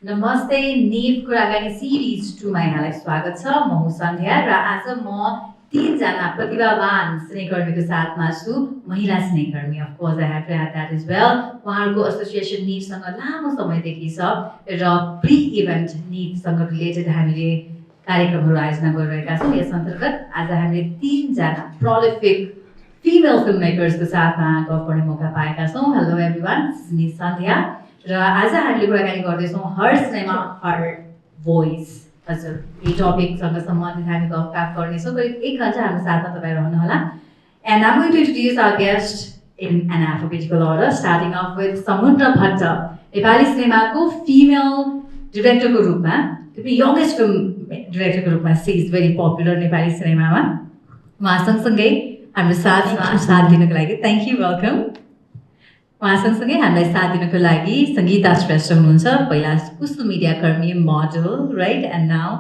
नमस्ते नीव कुराकानी सिरिज 2मा यहाँलाई स्वागत छ। म हुँ सन्ध्या र आज म तीनजना प्रतिभावान स्नेहकर्मीको साथमा छु। महिला स्नेहकर्मी of course I have to add that as well. उहाँहरूको एसोसिएसन नीवसँग लामो समयदेखि छ र प्री इभेन्ट नीवसँग रिलेटेड हामीले कार्यक्रमहरू आयोजना गरिरहेका छौँ। यस अन्तर्गत आज हामीले तीनजना प्रोलिफिक फिमेल फिल्म मेकर्सको साथमा गफ गर्ने मौका पाएका छौँ। हेलो एभ्रिवान, दिस इज सन्ध्या र आज हामीले कुराकानी गर्दैछौँ हर सिनेमा हर भोइस। हजुर, यो टपिकसँग सम्बन्धित हामी गफगाफ गर्नेछौँ। करिब 1 घन्टा हाम्रो साथमा तपाईँ रहनुहोला। And am going to introduce our guest in an alphabetical order, starting off with Samudra Bhatt. Nepali सिनेमाको फिमेल डिरेक्टरको रूपमा, यङ्गेस्ट फिल्म डिरेक्टरको रूपमा she is very popular Nepali सिनेमामा। उहाँ सँगसँगै हाम्रो साथ दिनको लागि थ्याङ्क यू, वेलकम। उहाँ सँगसँगै हामीलाई साथ दिनको लागि सङ्गीता श्रेष्ठ हुनुहुन्छ। पहिला कुसुम मिडिया कर्मी, model, right, and now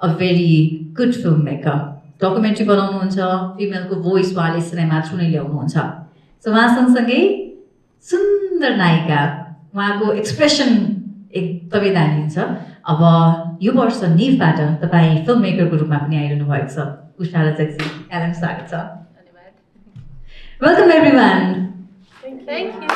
a very good film maker. Documentary बनाउनुहुन्छ, फिमेलको भोइस उहाँले सिनेमा थ्रु नै ल्याउनुहुन्छ। सो उहाँ सँगसँगै सुन्दर नायिका, उहाँको एक्सप्रेसन एकदमै दामी हुन्छ। अब यो वर्ष नीवबाट तपाईँ फिल्म मेकरको रूपमा पनि आइरहनु भएको छ। उषा रजकजी, यहाँलाई स्वागत छ। धन्यवाद। Welcome everyone. Thank you.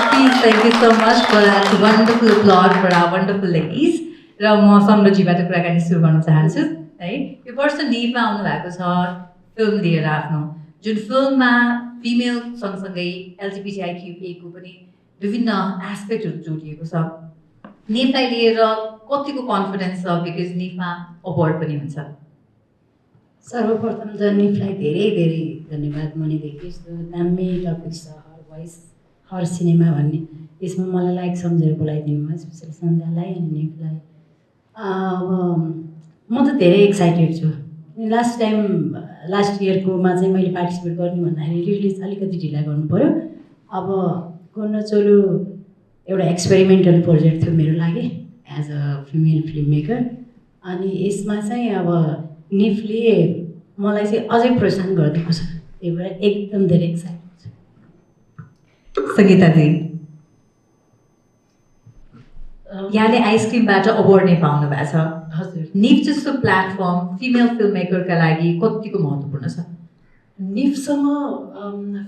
Please, thank you so much for that wonderful applause for our wonderful ladies. र म सम्रजीबाट कुराकानी सुरु गर्न चाहन्छु है। यो वर्ष नीवमा आउनु भएको छ फिल्म लिएर आफ्नो, जुन फिल्ममा फिमेल सँगसँगै एलजिबिटिआइक्यू पनि विभिन्न एस्पेक्टहरू जोडिएको छ। नीवलाई लिएर कतिको कन्फिडेन्स छ, बिकज नीवमा अवार्ड पनि हुन्छ? सर्वप्रथम त नीवलाई धेरै धेरै धन्यवाद। मनैदेखि यस्तो दामी टपिक छ हर भोइस हर सिनेमा भन्ने, यसमा मलाई लाइक सम्झेर बोलाइदिनु भयो, स्पेसली सन्ध्यालाई अनि नीवलाई। म त धेरै एक्साइटेड छु। लास्ट इयरकोमा चाहिँ मैले पार्टिसिपेट गर्नु भन्दाखेरि रिलिज अलिकति ढिला गर्नु पऱ्यो। अब गर्न चोलो एउटा एक्सपेरिमेन्टल प्रोजेक्ट थियो मेरो लागि as a female film maker. अनि यसमा चाहिँ अब नीवले मलाई चाहिँ अझै प्रोत्साहन गरिदिएको छ, त्यही भएर एकदम धेरै एक्साइटेड छु। सङ्गीताजी, यहाँले आइसक्रिमबाट अवार्ड नै पाउनु भएको छ। हजुर, नीव जस्तो प्लेटफर्म फिमेल फिल्म मेकरका लागि कतिको महत्त्वपूर्ण छ? नीवसँग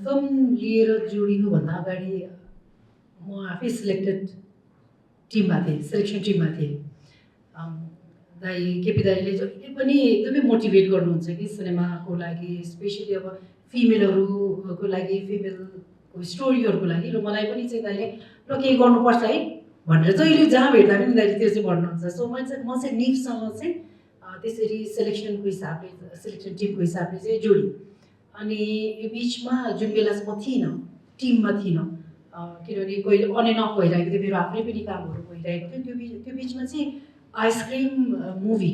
फिल्म लिएर जोडिनुभन्दा अगाडि म आफै सिलेक्सन टिममा थिएँ। दाई केपी दाईले जहिले पनि एकदमै मोटिभेट गर्नुहुन्छ कि सिनेमाको लागि, स्पेसली अब फिमेलहरूको लागि, फिमेलको स्टोरीहरूको लागि। र मलाई पनि चाहिँ दाइले र केही गर्नुपर्छ है भनेर जहिले जहाँ भेट्दा पनि दाइले त्यो चाहिँ भन्नुहुन्छ। सो म चाहिँ नीवसँग चाहिँ त्यसरी सेलेक्सन टिमको हिसाबले चाहिँ जोडेँ। अनि यो बिचमा जुन बेला चाहिँ म थिइनँ, टिममा थिइनँ, किनभने कोही अन एन्ड अफ भइरहेको थियो, मेरो आफ्नै पनि कामहरू भइरहेको थियो। त्यो बिचमा चाहिँ आइसक्रिम मुभी,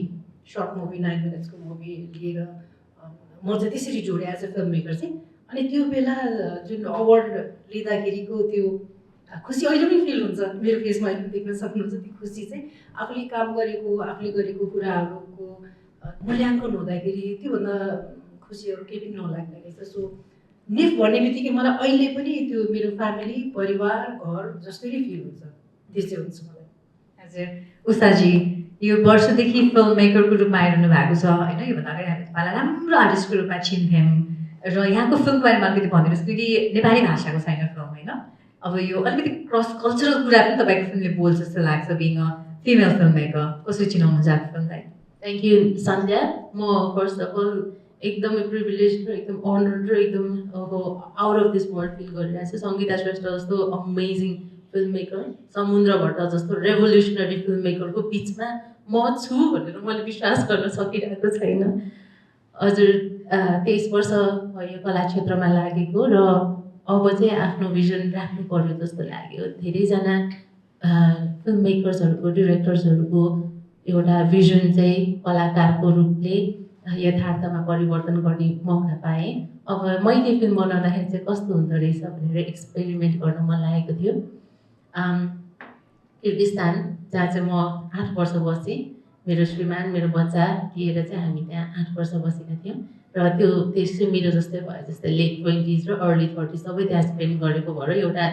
सर्ट मुभी, 9 मिनट्सको मुभी लिएर म चाहिँ त्यसरी जोडेँ एज अ फिल्म मेकर चाहिँ। अनि त्यो बेला जुन अवार्ड लिँदाखेरिको त्यो खुसी अहिले पनि फिल हुन्छ मेरो फेसमा, अहिले देख्न सक्नुहुन्छ। त्यो खुसी चाहिँ आफूले काम गरेको, आफूले गरेको कुराहरूको मूल्याङ्कन हुँदाखेरि त्योभन्दा खुसीहरू केही पनि नलाग्ने रहेछ। सो नीव भन्ने बित्तिकै मलाई अहिले पनि त्यो मेरो फ्यामिली, परिवार, घर जस्तै नै फिल हुन्छ, त्यसै हुन्छ मलाई। हजुर, उषाजी, यो वर्षदेखि फिल्म मेकरको रूपमा आइरहनु भएको छ होइन? योभन्दा अगाडि हामी तपाईँलाई राम्रो आर्टिस्टको रूपमा चिन्थ्यौँ र यहाँको फिल्मको बारेमा अलिकति भनिदिनुहोस्, किनकि नेपाली भाषाको छैन फिल्म होइन। अब यो अलिकति क्रस कल्चरल कुरा पनि तपाईँको फिल्मले बोल्छ जस्तो लाग्छ, being a female film maker. कसरी चिनाउनु चाहन्छ फिल्मलाई? Thank you Sandhya. म फर्स्ट अफ अल एकदमै प्रिभिलेज र एकदम अनर्ड र एकदम अब out of this world feel गरिरहेको छु। सङ्गीता श्रेष्ठ जस्तो अमेजिङ फिल्म मेकर, समुद्र भट्ट जस्तो रेभोल्युसनरी फिल्म मेकरको बिचमा म छु भनेर मैले विश्वास गर्न सकिरहेको छैन। हजुर, 23 वर्ष भयो कला क्षेत्रमा लागेको र अब चाहिँ आफ्नो भिजन राख्नु पर्यो जस्तो लाग्यो। धेरैजना फिल्म मेकर्सहरूको, डिरेक्टर्सहरूको एउटा भिजन चाहिँ कलाकारको रूपले यथार्थमा परिवर्तन गर्ने मौका पाएँ। अब मैले फिल्म बनाउँदाखेरि चाहिँ कस्तो हुँदो रहेछ भनेर एक्सपेरिमेन्ट गर्न मन लागेको थियो। किर्गिस्तान, जहाँ चाहिँ म 8 वर्ष बसेँ, मेरो श्रीमान, मेरो बच्चा लिएर चाहिँ हामी त्यहाँ 8 वर्ष बसेका थियौँ। र त्यो चाहिँ मेरो जस्तै भयो, जस्तै लेट 20s र अर्ली 30s सबै त्यहाँ स्पेन्ड गरेको भएर एउटा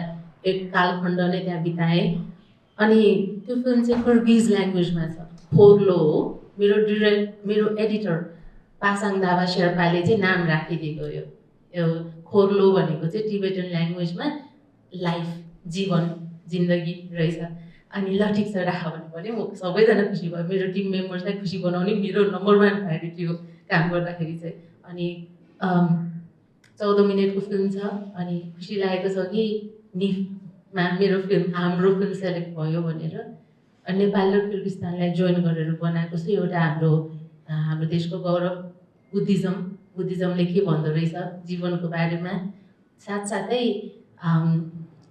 एक कालखण्ड नै त्यहाँ बिताएँ। अनि त्यो फिल्म चाहिँ कर्गिज ल्याङ्ग्वेजमा छ, खोर्लो हो। मेरो एडिटर पासाङ दावा शेर्पाले चाहिँ नाम राखिदिएको यो खोर्लो भनेको चाहिँ टिबेटन ल्याङ्ग्वेजमा लाइफ, जीवन, जिन्दगी रहेछ। अनि ल ठिक छ राख भन्नु पऱ्यो, म सबैजना खुसी भयो, मेरो टिम मेम्बर्सलाई खुसी बनाउने मेरो नम्बर 1 प्रायोरिटी हो काम गर्दाखेरि चाहिँ। अनि 14 मिनटको फिल्म छ अनि खुसी लागेको छ कि निफमा मेरो फिल्म, हाम्रो फिल्म सेलेक्ट भयो भनेर। अनि नेपाल र किर्गिस्तानलाई जोइन गरेर बनाएको छ एउटा हाम्रो देशको गौरव बुद्धिज्मले के भन्दो रहेछ जीवनको बारेमा, साथसाथै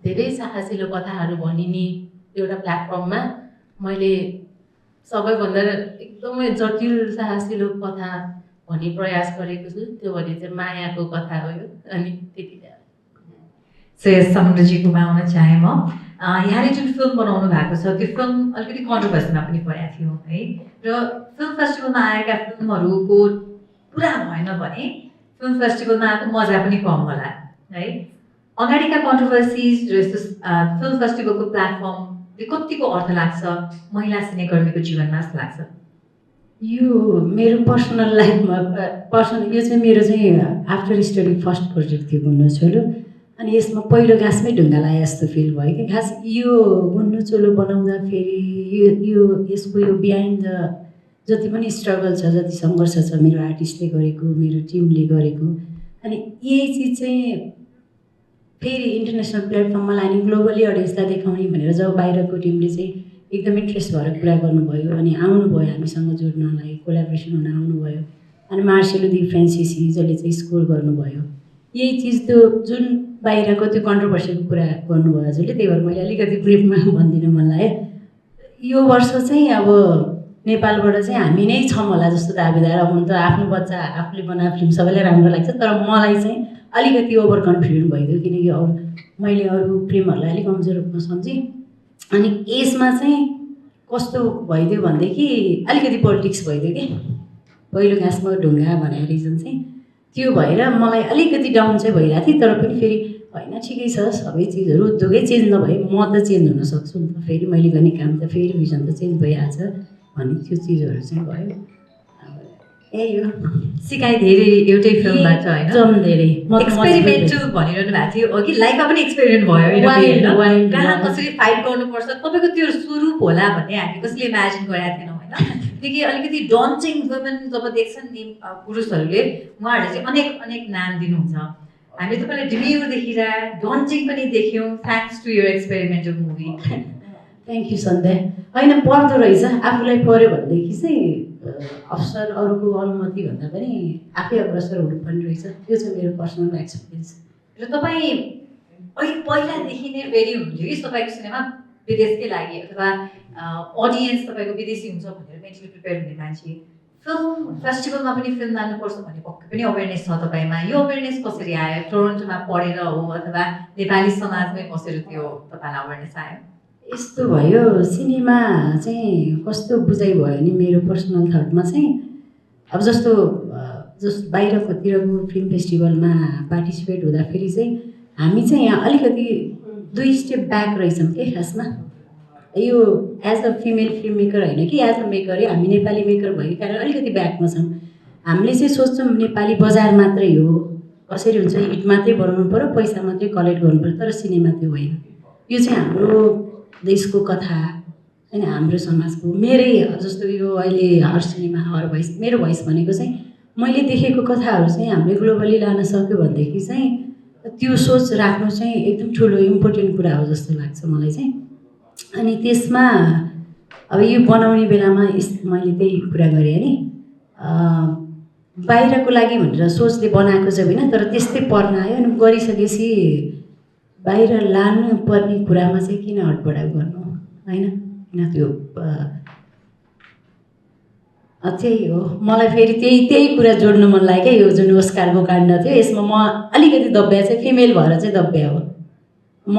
धेरै साहसिलो कथाहरू भनिने एउटा प्लेटफर्ममा मैले सबैभन्दा एकदमै जटिल साहसिलो कथा भन्ने प्रयास गरेको छु, त्यो भने चाहिँ मायाको कथा हो यो। अनि त्यति नै। सो यस समुद्रजी घुमाउन चाहे म यहाँले जुन फिल्म बनाउनु भएको छ त्यो फिल्म अलिकति कन्ट्रोभर्सीमा पनि परेको थियो है, र फिल्म फेस्टिभलमा आएका फिल्महरूको पुरा भएन भने फिल्म फेस्टिभलमा आएको मजा पनि कम होला है। अगाडिका कन्ट्रोभर्सिज र यस्तो फिल्म फेस्टिभलको प्लेटफर्मले कतिको अर्थ लाग्छ महिला सिनेकर्मीको जीवनमा जस्तो लाग्छ? यो मेरो पर्सनल लाइफमा यो चाहिँ मेरो चाहिँ आफ्टर स्टडी फर्स्ट प्रोजेक्ट थियो गुन्नु चोलो। अनि यसमा पहिलो घाँसमै ढुङ्गा लाए जस्तो फिल भयो कि खास यो गुन्नु चोलो बनाउँदाखेरि यसको यो बिहाइन्ड द जति पनि स्ट्रगल छ, जति सङ्घर्ष छ मेरो आर्टिस्टले गरेको, मेरो टिमले गरेको, अनि यही चिज चाहिँ फेरि इन्टरनेसनल प्लेटफर्ममा लाने, ग्लोबली अडियन्सलाई देखाउने भनेर जब बाहिरको टिमले चाहिँ एकदम इन्ट्रेस्ट भएर कुरा गर्नुभयो अनि आउनुभयो हामीसँग जोड्नलाई, कोलाबोरेसन हुन आउनुभयो। अनि मार्सेलो दी फ्रान्सिसी जसले चाहिँ स्कोर गर्नुभयो, यही चिज त्यो जुन बाहिरको त्यो कन्ट्रोभर्सीको कुरा गर्नुभयो हजुरले, त्यही भएर मैले अलिकति ब्रिफमा भनिदिनु मन लाग्यो। यो वर्ष चाहिँ अब नेपालबाट चाहिँ हामी नै छौँ होला जस्तो दाबीदार। अब हुन त आफ्नो बच्चा आफूले बनाएको फिल्म सबैलाई राम्रो लाग्छ, तर मलाई चाहिँ अलिकति ओभर कन्फिडेन्ट भइदियो किनकि मैले अरू फिल्महरूलाई अलिक कमजोर रूपमा सम्झेँ। अनि यसमा चाहिँ कस्तो भइदियो भनेदेखि अलिकति पोलिटिक्स भइदियो कि पहिलो घाँसमा ढुङ्गा भने रिजन चाहिँ त्यो भएर मलाई अलिकति डाउन चाहिँ भइरहेको थियो। तर पनि फेरि होइन ठिकै छ, सबै चिजहरू उद्योगै चेन्ज नभए म त चेन्ज हुन सक्छु नि त, फेरि मैले गर्ने काम त फेरि भिजन त चेन्ज भइहाल्छ भन्ने त्यो चिजहरू चाहिँ भयो। यही हो सिकाइ धेरै एउटै फिल्मबाट होइन, एकदम धेरै एक्सपेरिमेन्टल भनिरहनु भएको थियो अघि, लाइफमा पनि एक्सपेरिमेन्ट भयो कहाँ कसरी फाइट गर्नुपर्छ तपाईँको त्यो स्वरूप होला भन्ने हामी कसैले इमेजिन गरेका थिएनौँ होइन। किनकि अलिकति डन्चिङ वुमेन जब देख्छन् नि पुरुषहरूले, उहाँहरूले चाहिँ अनेक नाम दिनुहुन्छ। हामीले तपाईँलाई डिम्युर देखिरहे डन्चिङ पनि देख्यौँ thanks to your experimental movie. Thank you Sandhya. होइन पर्दो रहेछ, आफूलाई पऱ्यो भनेदेखि चाहिँ अवसर अरूको अनुमति भन्दा पनि आफै अग्रसर हुनुपर्ने रहेछ, त्यो चाहिँ मेरो पर्सनल एक्सपिरियन्स। र तपाईँ पहिलादेखि नै रेडी हुनुहुन्थ्यो कि तपाईँको सिनेमा विदेशकै लागि अथवा अडियन्स तपाईँको विदेशी हुन्छ भनेर मेन्टली प्रिपेयर हुने मान्छे, फिल्म फेस्टिभलमा पनि फिल्म लानुपर्छ भन्ने पक्कै पनि अवेरनेस छ तपाईँमा? यो अवेरनेस कसरी आयो? टोरोन्टोमा पढेर हो अथवा नेपाली समाजमै बसेर त्यो तपाईँलाई अवेरनेस आयो? यस्तो भयो, सिनेमा चाहिँ कस्तो बुझाइ भयो नि मेरो पर्सनल थटमा चाहिँ, अब जस्तो बाहिरकोतिरको फिल्म फेस्टिभलमा पार्टिसिपेट हुँदाखेरि चाहिँ हामी चाहिँ यहाँ अलिकति 2 स्टेप ब्याक रहेछौँ कि खासमा। यो as a female film maker होइन कि एज अ मेकरै, हामी नेपाली मेकर भएको कारण अलिकति ब्याकमा छौँ। हामीले चाहिँ सोच्छौँ नेपाली बजार मात्रै हो, कसरी हुन्छ हिट मात्रै बनाउनु पऱ्यो, पैसा मात्रै कलेक्ट गर्नु पऱ्यो, तर सिनेमा त्यो होइन। यो चाहिँ हाम्रो देशको कथा होइन, हाम्रो समाजको, मेरै जस्तो यो अहिले हर सिनेमा हर भोइस, मेरो भोइस भनेको चाहिँ मैले देखेको कथाहरू चाहिँ हामीले ग्लोबली लान सक्यो भनेदेखि चाहिँ त्यो सोच राख्नु चाहिँ एकदम ठुलो इम्पोर्टेन्ट कुरा हो जस्तो लाग्छ मलाई चाहिँ। अनि त्यसमा अब यो बनाउने बेलामा मैले त्यही कुरा गरेँ नि, बाहिरको लागि भनेर सोचले बनाएको चाहिँ होइन, तर त्यस्तै पर्न आयो। अनि गरिसकेपछि बाहिर लानु पर्ने कुरामा चाहिँ किन हटबडाउ गर्नु होइन, किन त्यो त्यही हो। मलाई फेरि त्यही कुरा जोड्नु मन लाग्यो क्या, यो जुन ओस्कारको काण्ड थियो यसमा म अलिकति दब्या चाहिँ फिमेल भएर चाहिँ दब्या हो। म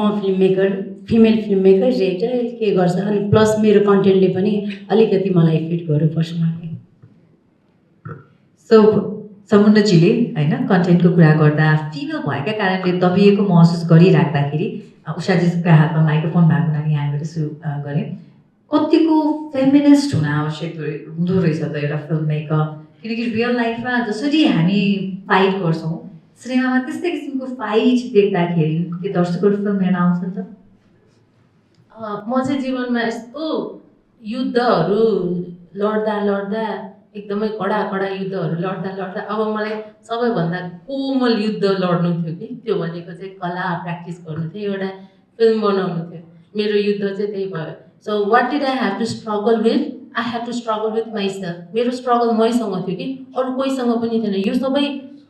फिमेल फिल्म मेकर डिरेक्टर के गर्छ, अनि प्लस मेरो कन्टेन्टले पनि अलिकति मलाई फिट गर्यो पर्सनली। सो समुद्रजीले होइन कन्टेन्टको कुरा गर्दा फिमेल भएका कारणले दबिएको महसुस गरिराख्दाखेरि उषाजीको हातमा माइक्रोफोन भएको हुनाले यहाँबाट सुरु गरेँ। कतिको फेमिनिस्ट हुन आवश्यक हुँदो रहेछ त एउटा फिल्म मेकर, किनकि रियल लाइफमा जसरी हामी फाइट गर्छौँ सिनेमामा त्यस्तै किसिमको फाइट देख्दाखेरि के दर्शकहरू फिल्म हेर्न आउँछन् त? म चाहिँ जीवनमा यस्तो युद्धहरू लड्दा एकदमै कडा युद्धहरू लड्दा अब मलाई सबैभन्दा कोमल युद्ध लड्नु थियो कि त्यो भनेको चाहिँ कला प्र्याक्टिस गर्नु थियो, एउटा फिल्म बनाउनु थियो। मेरो युद्ध चाहिँ त्यही भयो। So what did I have to struggle with? I have to struggle with myself. मेरो स्ट्रगल मैसँग थियो कि अरू कोहीसँग पनि थिएन। यो सबै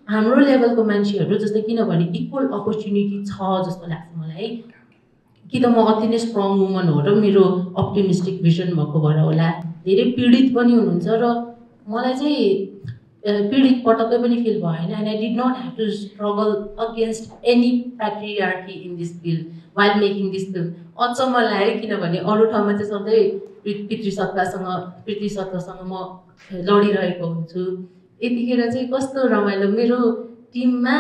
हाम्रो लेभलको मान्छेहरू जस्तै, किनभने इक्वल अपर्च्युनिटी छ जस्तो लाग्छ मलाई है। कि त म अति नै स्ट्रङ वुमन हो र मेरो अप्टिमिस्टिक भिजन भएको भएर होला। धेरै पीडित पनि हुनुहुन्छ र मलाई चाहिँ पीडित पटक्कै पनि फिल भएन। And I did not have to struggle against any patriarchy in this field while making this film. अचम्म लाग्यो किनभने अरू ठाउँमा चाहिँ सधैँ पितृसत्तासँग म लडिरहेको हुन्छु। यतिखेर चाहिँ कस्तो रमाइलो, मेरो टिममा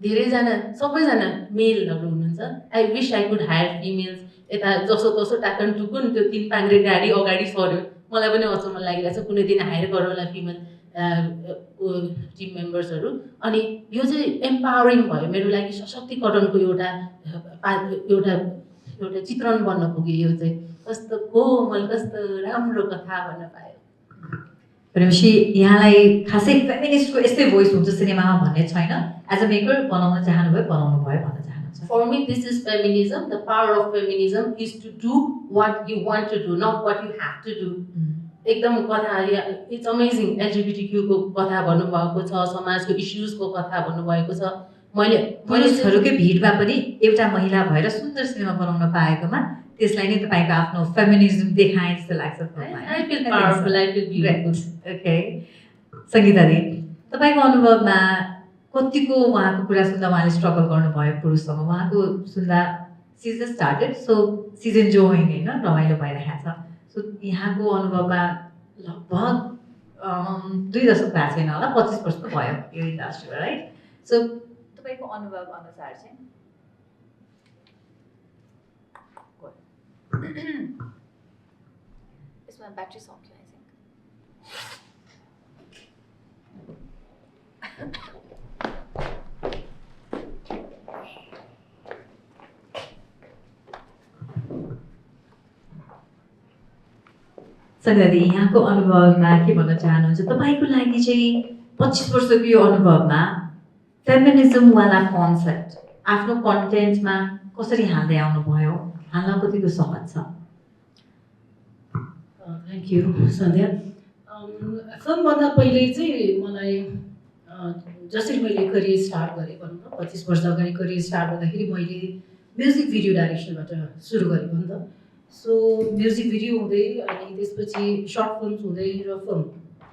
धेरैजना सबैजना मेलहरू हुनुहुन्छ। I wish I could hire females. यता जसो तसो टाकन टुकुन त्यो 3 पाङ्ग्रे गाडी अगाडि सर्यो। मलाई पनि अचम्म लागिरहेको छ, कुनै दिन हायर गरौँ होला फिमेल टिम मेम्बर्सहरू। अनि यो चाहिँ एम्पावरिङ भयो मेरो लागि, सशक्तिकरणको एउटा चित्रण बन्न पुग्यो। यो चाहिँ कस्तो कोमल, कस्तो राम्रो कथा भन्न पायो। भनेपछि यहाँलाई खासै फेमिनिस्टको यस्तै भोइस हुन्छ सिनेमामा भन्ने छैन। एज अ मेकर बनाउन चाहनुभयो, बनाउनु भयो भन्न चाहनुहुन्छ? For me, this is feminism. The power of feminism is to do what you want to do, not what you have to do. एकदम कथा इट्स अमेजिङ। एलजिबिटिक्यूको कथा भन्नुभएको छ, समाजको इस्युजको कथा भन्नुभएको छ। मैले पुरुषहरूकै भिडमा पनि एउटा महिला भएर सुन्दर सिनेमा बनाउन पाएकोमा त्यसलाई नै तपाईँको आफ्नो फेमिनिजम देखाए जस्तो लाग्छ। I feel powerful, I feel beautiful. Okay, सङ्गीताले तपाईँको अनुभवमा कतिको उहाँको कुरा सुन्दा उहाँले स्ट्रगल गर्नुभयो पुरुषसँग, उहाँको सुन्दा सिजन स्टार्टेड सो सिजन जोइङ होइन, रमाइलो भइरहेको छ। सो यहाँको अनुभवमा लगभग 2 दशक भएको छैन होला, 25 वर्ष त भयो यो इन्डस्ट्रीमा, राइट? सो तपाईँको अनुभव अनुसार चाहिँ यसमा ब्याट्री सक्यो आई थिङ्क। सङ्गीताले यहाँको अनुभवमा के भन्न चाहनुहुन्छ? तपाईँको लागि चाहिँ 25 वर्षको यो अनुभवमा फेमिनिजमवाला कन्सेप्ट आफ्नो कन्टेन्टमा कसरी हाल्दै आउनुभयो? हाल्न कतिको सहज छ? थ्याङ्क यू सन्ध्या। फिल्मभन्दा पहिले चाहिँ मलाई जसरी मैले करियर स्टार्ट गरेँ भनौँ न, 25 वर्ष अगाडि करियर स्टार्ट गर्दाखेरि मैले म्युजिक भिडियो डाइरेक्सनबाट सुरु गरेको नि त। सो म्युजिक भिडियो हुँदै अनि त्यसपछि सर्ट फिल्म्स हुँदै र फिल्म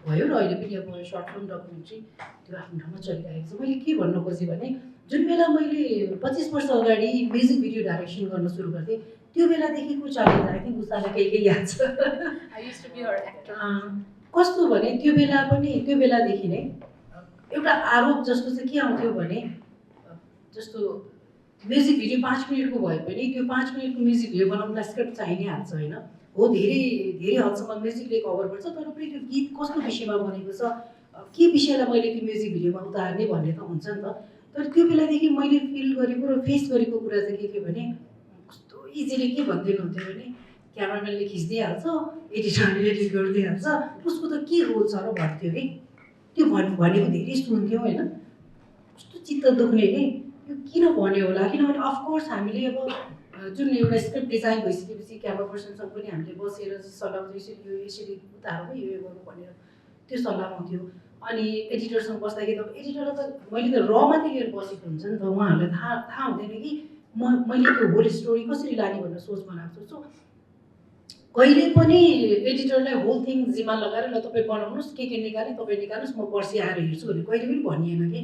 भयो र अहिले पनि अब सर्ट फिल्म डकुमेन्ट्री त्यो आफ्नो ठाउँमा चलिरहेको छ। मैले के भन्न खोजेँ भने जुन बेला मैले 25 वर्ष अगाडि म्युजिक भिडियो डाइरेक्सन गर्न सुरु गर्थेँ त्यो बेलादेखिको च्यालेन्ज आई थिङ्क उषालाई केही याद छ। कस्तो भने त्यो बेलादेखि नै एउटा आरोप जस्तो चाहिँ के आउँथ्यो भने जस्तो म्युजिक भिडियो 5 मिनटको भए पनि त्यो 5 मिनटको म्युजिक भिडियो बनाउनलाई स्क्रिप्ट चाहिने हाल्छ होइन। हो, धेरै हदसम्म म्युजिकले कभर गर्छ, तर पनि त्यो गीत कस्तो विषयमा बनेको छ, के विषयलाई मैले त्यो म्युजिक भिडियोमा उतार्ने भन्ने त हुन्छ नि त। तर त्यो बेलादेखि मैले फिल गरेको र फेस गरेको कुरा चाहिँ के थियो भने कस्तो इजिली के भनिदिनुहुन्थ्यो भने क्यामराम्यानले खिचिदिइहाल्छ, एडिटरले एडिट गरिदिइहाल्छ, उसको त के रोल छ र भन्थ्यो कि त्यो भनेको धेरै सुन्थ्यौँ होइन। कस्तो चित्त दुख्ने कि यो किन भन्यो होला, किनभने अफकोर्स हामीले अब जुन एउटा स्क्रिप्ट डिजाइन भइसकेपछि क्यामरा पर्सनसँग पनि हामीले बसेर सल्लाह यसरी उतारौँ यो गर्नु भनेर त्यो सल्लाह हुन्थ्यो। अनि एडिटरसँग बस्दाखेरि त एडिटरलाई त मैले त र मात्रै लिएर बसेको हुन्छ नि त, उहाँहरूलाई थाहा हुँदैन कि मैले त्यो होल स्टोरी कसरी लाने भनेर सोच बनाएको छु। सो कहिले पनि एडिटरलाई होल थिङ जिम्मा लगाएर ल तपाईँ बनाउनुहोस्, के निकाल्ने तपाईँ निकाल्नुहोस्, म पर्सि आएर हेर्छु भने कहिले पनि भनिएन कि।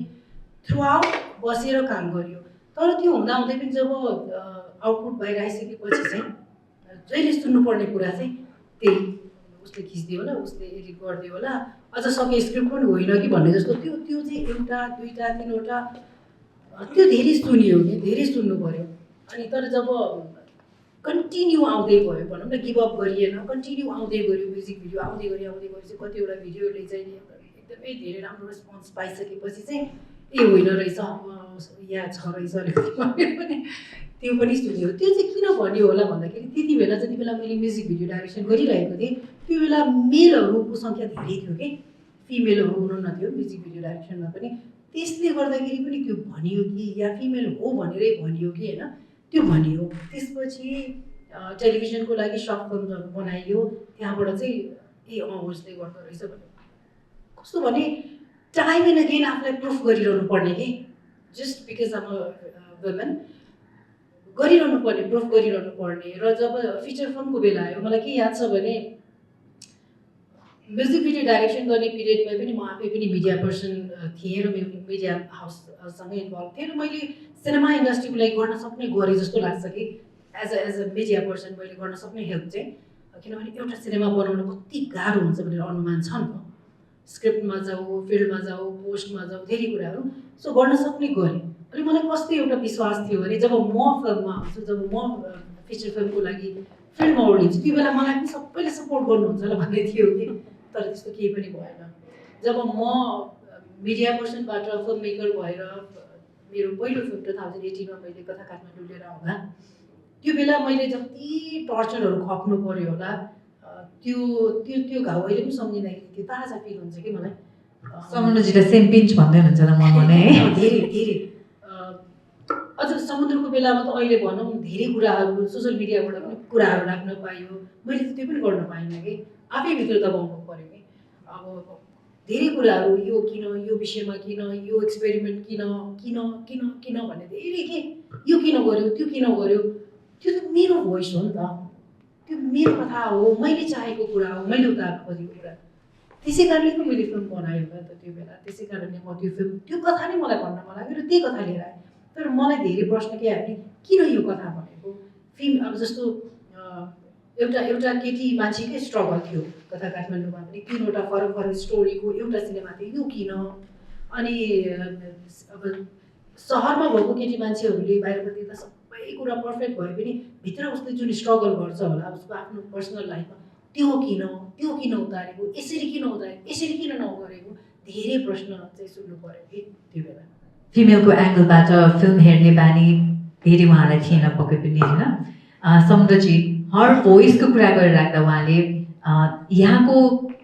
थ्रु आउट बसेर काम गरियो। तर त्यो हुँदाहुँदै पनि जब आउटपुट बाहिर आइसकेपछि चाहिँ जहिले सुन्नुपर्ने कुरा चाहिँ त्यही उसले खिचिदियो होला, उसले एडिट गरिदियो होला, अझ सके स्क्रिप्ट पनि होइन कि भन्ने जस्तो त्यो चाहिँ 1, 2, 3वटा त्यो धेरै सुनियो कि धेरै सुन्नु पऱ्यो। अनि तर जब कन्टिन्यू आउँदै गयो भनौँ न, गिभ अप गरिएन, कन्टिन्यू आउँदै गयो, म्युजिक भिडियो आउँदै गयो चाहिँ कतिवटा भिडियोले चाहिँ एकदमै धेरै राम्रो रेस्पोन्स पाइसकेपछि चाहिँ ए होइन रहेछ, अब यहाँ छ रहेछ भने त्यो पनि सुन्यो। त्यो चाहिँ किन भन्यो होला भन्दाखेरि त्यति बेला जति बेला मैले म्युजिक भिडियो डाइरेक्सन गरिरहेको थिएँ त्यो बेला मेलहरूको सङ्ख्या धेरै थियो कि, फिमेलहरू हुनुहुन्न थियो म्युजिक भिडियो डाइरेक्सनमा पनि। त्यसले गर्दाखेरि पनि त्यो भनियो कि या फिमेल हो भनेरै भनियो कि होइन, त्यो भनियो। त्यसपछि टेलिभिजनको लागि सर्ट फिल्महरू बनाइयो, त्यहाँबाट चाहिँ ए उसले गर्दो रहेछ भन्यो। कस्तो भने टाइम एन्ड अगेन आफूलाई प्रुफ गरिरहनु पर्ने कि, जस्ट बिकज आम वुमेन गरिरहनु पर्ने, प्रुफ गरिरहनु पर्ने। र जब फिचर फिल्मको बेला आयो मलाई के याद छ भने म्युजिक भिडियो डाइरेक्सन गर्ने पिरियडमा पनि म आफै पनि मिडिया पर्सन थिएँ र मिडिया हाउससँगै इन्भल्भ थिएँ र मैले सिनेमा इन्डस्ट्रीको लागि गर्न सक्ने गरेँ जस्तो लाग्छ कि एज अ मिडिया पर्सन मैले गर्न सक्ने हेल्प चाहिँ, किनभने एउटा सिनेमा बनाउन कति गाह्रो हुन्छ भनेर अनुमान छ नि त। स्क्रिप्टमा जाऊ, फिल्डमा जाऊ, पोस्टमा जाऊ, धेरै कुराहरू सो गर्न सक्ने गरेँ। अनि मलाई कस्तो एउटा विश्वास थियो भने जब म फिल्ममा आउँछु, जब म फिचर फिल्मको लागि फिल्ममा ओर्लिन्छु त्यो बेला मलाई पनि सबैले सपोर्ट गर्नुहुन्छ होला भन्ने थियो कि, तर त्यस्तो केही पनि भएन। जब म मिडिया पर्सनबाट फिल्म मेकर भएर मेरो पहिलो फिल्म 2018मा मैले कथा काठमाडौँ लिएर आउँदा त्यो बेला मैले जति टर्चरहरू खप्नु पऱ्यो होला त्यो त्यो त्यो घाउ अहिले पनि सम्झिँदाखेरि त्यो ताजा फिल हुन्छ कि मलाई। समुद्रजीले सेम पिन्च भन्दै हुनुहुन्छ ल मर्मने है। धेरै धेरै अझ समुद्रको बेलामा त अहिले भनौँ धेरै कुराहरू सोसियल मिडियाबाट पनि कुराहरू राख्न पाइयो, मैले त त्यो पनि गर्न पाइनँ कि, आफैभित्र दबाउनु पऱ्यो कि। अब धेरै कुराहरू यो किन, यो विषयमा किन, यो एक्सपेरिमेन्ट किन किन किन किन भन्ने धेरै के, यो किन गर्यो, त्यो किन गर्यो, त्यो त मेरो भोइस हो नि त, त्यो मेरो कथा हो, मैले चाहेको कुरा हो, मैले उतार्नु खोजेको कुरा। त्यसै कारणले त मैले फिल्म बनाएँ होला त त्यो बेला, त्यसै कारणले म त्यो फिल्म त्यो कथा नै मलाई भन्न मन लाग्यो र त्यही कथा लिएर आएँ। तर मलाई धेरै प्रश्न के आयो भने किन यो कथा भनेको फिल्म, अब जस्तो एउटा केटी मान्छेकै स्ट्रगल थियो कथा काठमाडौँमा पनि, तिनवटा फरक फरक स्टोरीको एउटा सिनेमा थियो, यो किन। अनि अब सहरमा भएको केटी मान्छेहरूले बाहिरपट्टि त सबै कुरा पर्फेक्ट भए पनि भित्र उसले जुन स्ट्रगल गर्छ होला उसको आफ्नो पर्सनल लाइफमा, त्यो किन उतारेको, यसरी किन उतारेको, यसरी किन नगरेको, धेरै प्रश्न चाहिँ सुन्नु पऱ्यो कि त्यो बेला। फिमेलको एङ्गलबाट फिल्म हेर्ने बानी धेरै उहाँलाई थिएन पक्कै पनि होइन। समुद्रजी हर भोइसको कुरा गरिराख्दा उहाँले यहाँको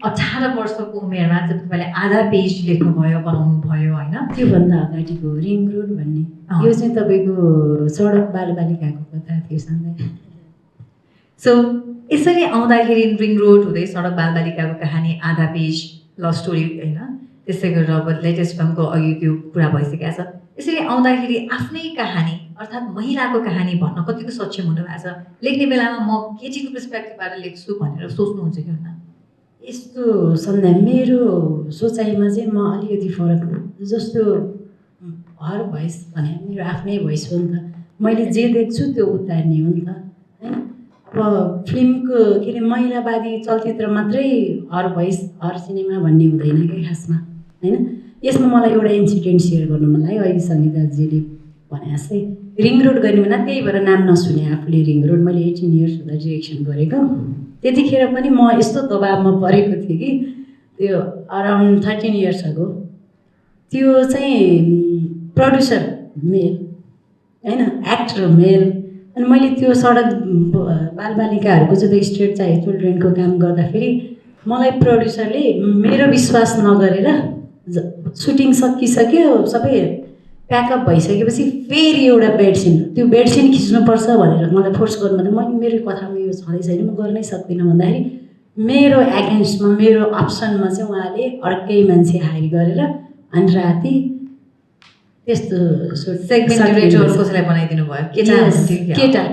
18 वर्षको उमेरमा जब तपाईँले आधा पेज लेख्नुभयो, बनाउनु भयो होइन, त्योभन्दा अगाडिको रिङ रोड भन्ने यो चाहिँ तपाईँको सडक बालबालिकाको कथा थियो सँगै। सो यसरी आउँदाखेरि रिङ रोड हुँदै सडक बालबालिकाको कहानी आधा पेज लभ स्टोरी होइन, त्यसै गरेर अब लेटेस्ट फिल्मको अघि त्यो कुरा भइसकेको छ। यसरी आउँदाखेरि आफ्नै कहानी अर्थात् महिलाको कहानी भन्न कतिको सक्षम हुनुभएको छ? लेख्ने बेलामा म केटीको पर्सपेक्टिभबाट लेख्छु भनेर सोच्नुहुन्छ कि हुन्न? यस्तो सन्ध्या मेरो सोचाइमा चाहिँ म अलिकति फरक, जस्तो हर भोइस भने मेरो आफ्नै भोइस हो नि त, मैले जे देख्छु त्यो उतार्ने हो नि त होइन। अब फिल्मको के अरे महिलावादी चलचित्र मात्रै हर भोइस हर सिनेमा भन्ने हुँदैन कि खासमा होइन। यसमा मलाई एउटा इन्सिडेन्ट सेयर गर्नु मन लाग्यो, अहिले सङ्गीताजीले भने जस्तै रिङ रोड गर्ने भन्दा त्यही भएर नाम नसुने आफूले रिङ रोड, मैले 18 इयर्स हुँदा डिरेक्सन गरेको। त्यतिखेर पनि म यस्तो दबाबमा परेको थिएँ कि त्यो अराउन्ड 13 इयर्स अगो, त्यो चाहिँ प्रड्युसर मेल होइन, एक्टर मेल। अनि मैले त्यो सडक बालबालिकाहरूको जब स्टेट चाहे चिल्ड्रेनको काम गर्दाखेरि मलाई प्रड्युसरले मेरो विश्वास नगरेर सुटिङ सकिसक्यो, सबै प्याकअप भइसकेपछि फेरि एउटा बेड सिन, त्यो बेड सिन खिच्नुपर्छ भनेर मलाई फोर्स गर्नु, मैले मेरो कथामा यो छँदै छैन, म गर्नै सक्दिनँ भन्दाखेरि मेरो एगेन्स्टमा मेरो अप्सनमा चाहिँ उहाँले अर्कै मान्छे हायर गरेर अनि राति त्यस्तो कसैलाई बनाइदिनु भयो?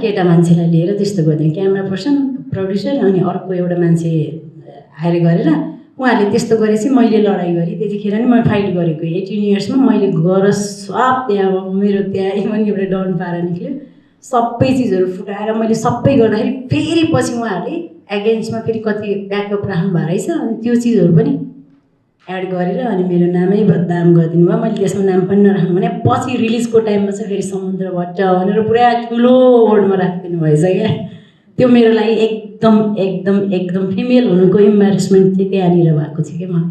केटा मान्छेलाई लिएर त्यस्तो गरिदिनु, क्यामेरा पर्सन, प्रड्युसर अनि अर्को एउटा मान्छे हायर गरेर उहाँहरूले त्यस्तो गरेपछि मैले लडाइँ गरेँ। त्यतिखेर नि मैले फाइट गरेको 18 इयर्समा मैले गर सब त्यहाँ मेरो त्यहाँ इभन एउटा डाउन पारा निक्ल्यो, सबै चिजहरू फुटाएर मैले सबै गर्दाखेरि फेरि पछि उहाँहरूले एगेन्स्टमा फेरि कति ब्याकअप राख्नु भएको रहेछ। अनि त्यो चिजहरू पनि एड गरेर अनि मेरो नामै बदनाम गरिदिनु भयो। मैले त्यसमा नाम पनि नराख्नु भने पछि रिलिजको टाइममा चाहिँ फेरि समुद्र भट्ट भनेर पुरा ठुलो बोर्डमा राखिदिनु भएछ क्या। त्यो मेरो लागि एकदम एकदम एकदम फिमेल हुनुको इम्बारेसमेन्ट चाहिँ त्यहाँनिर भएको थियो क्या मलाई।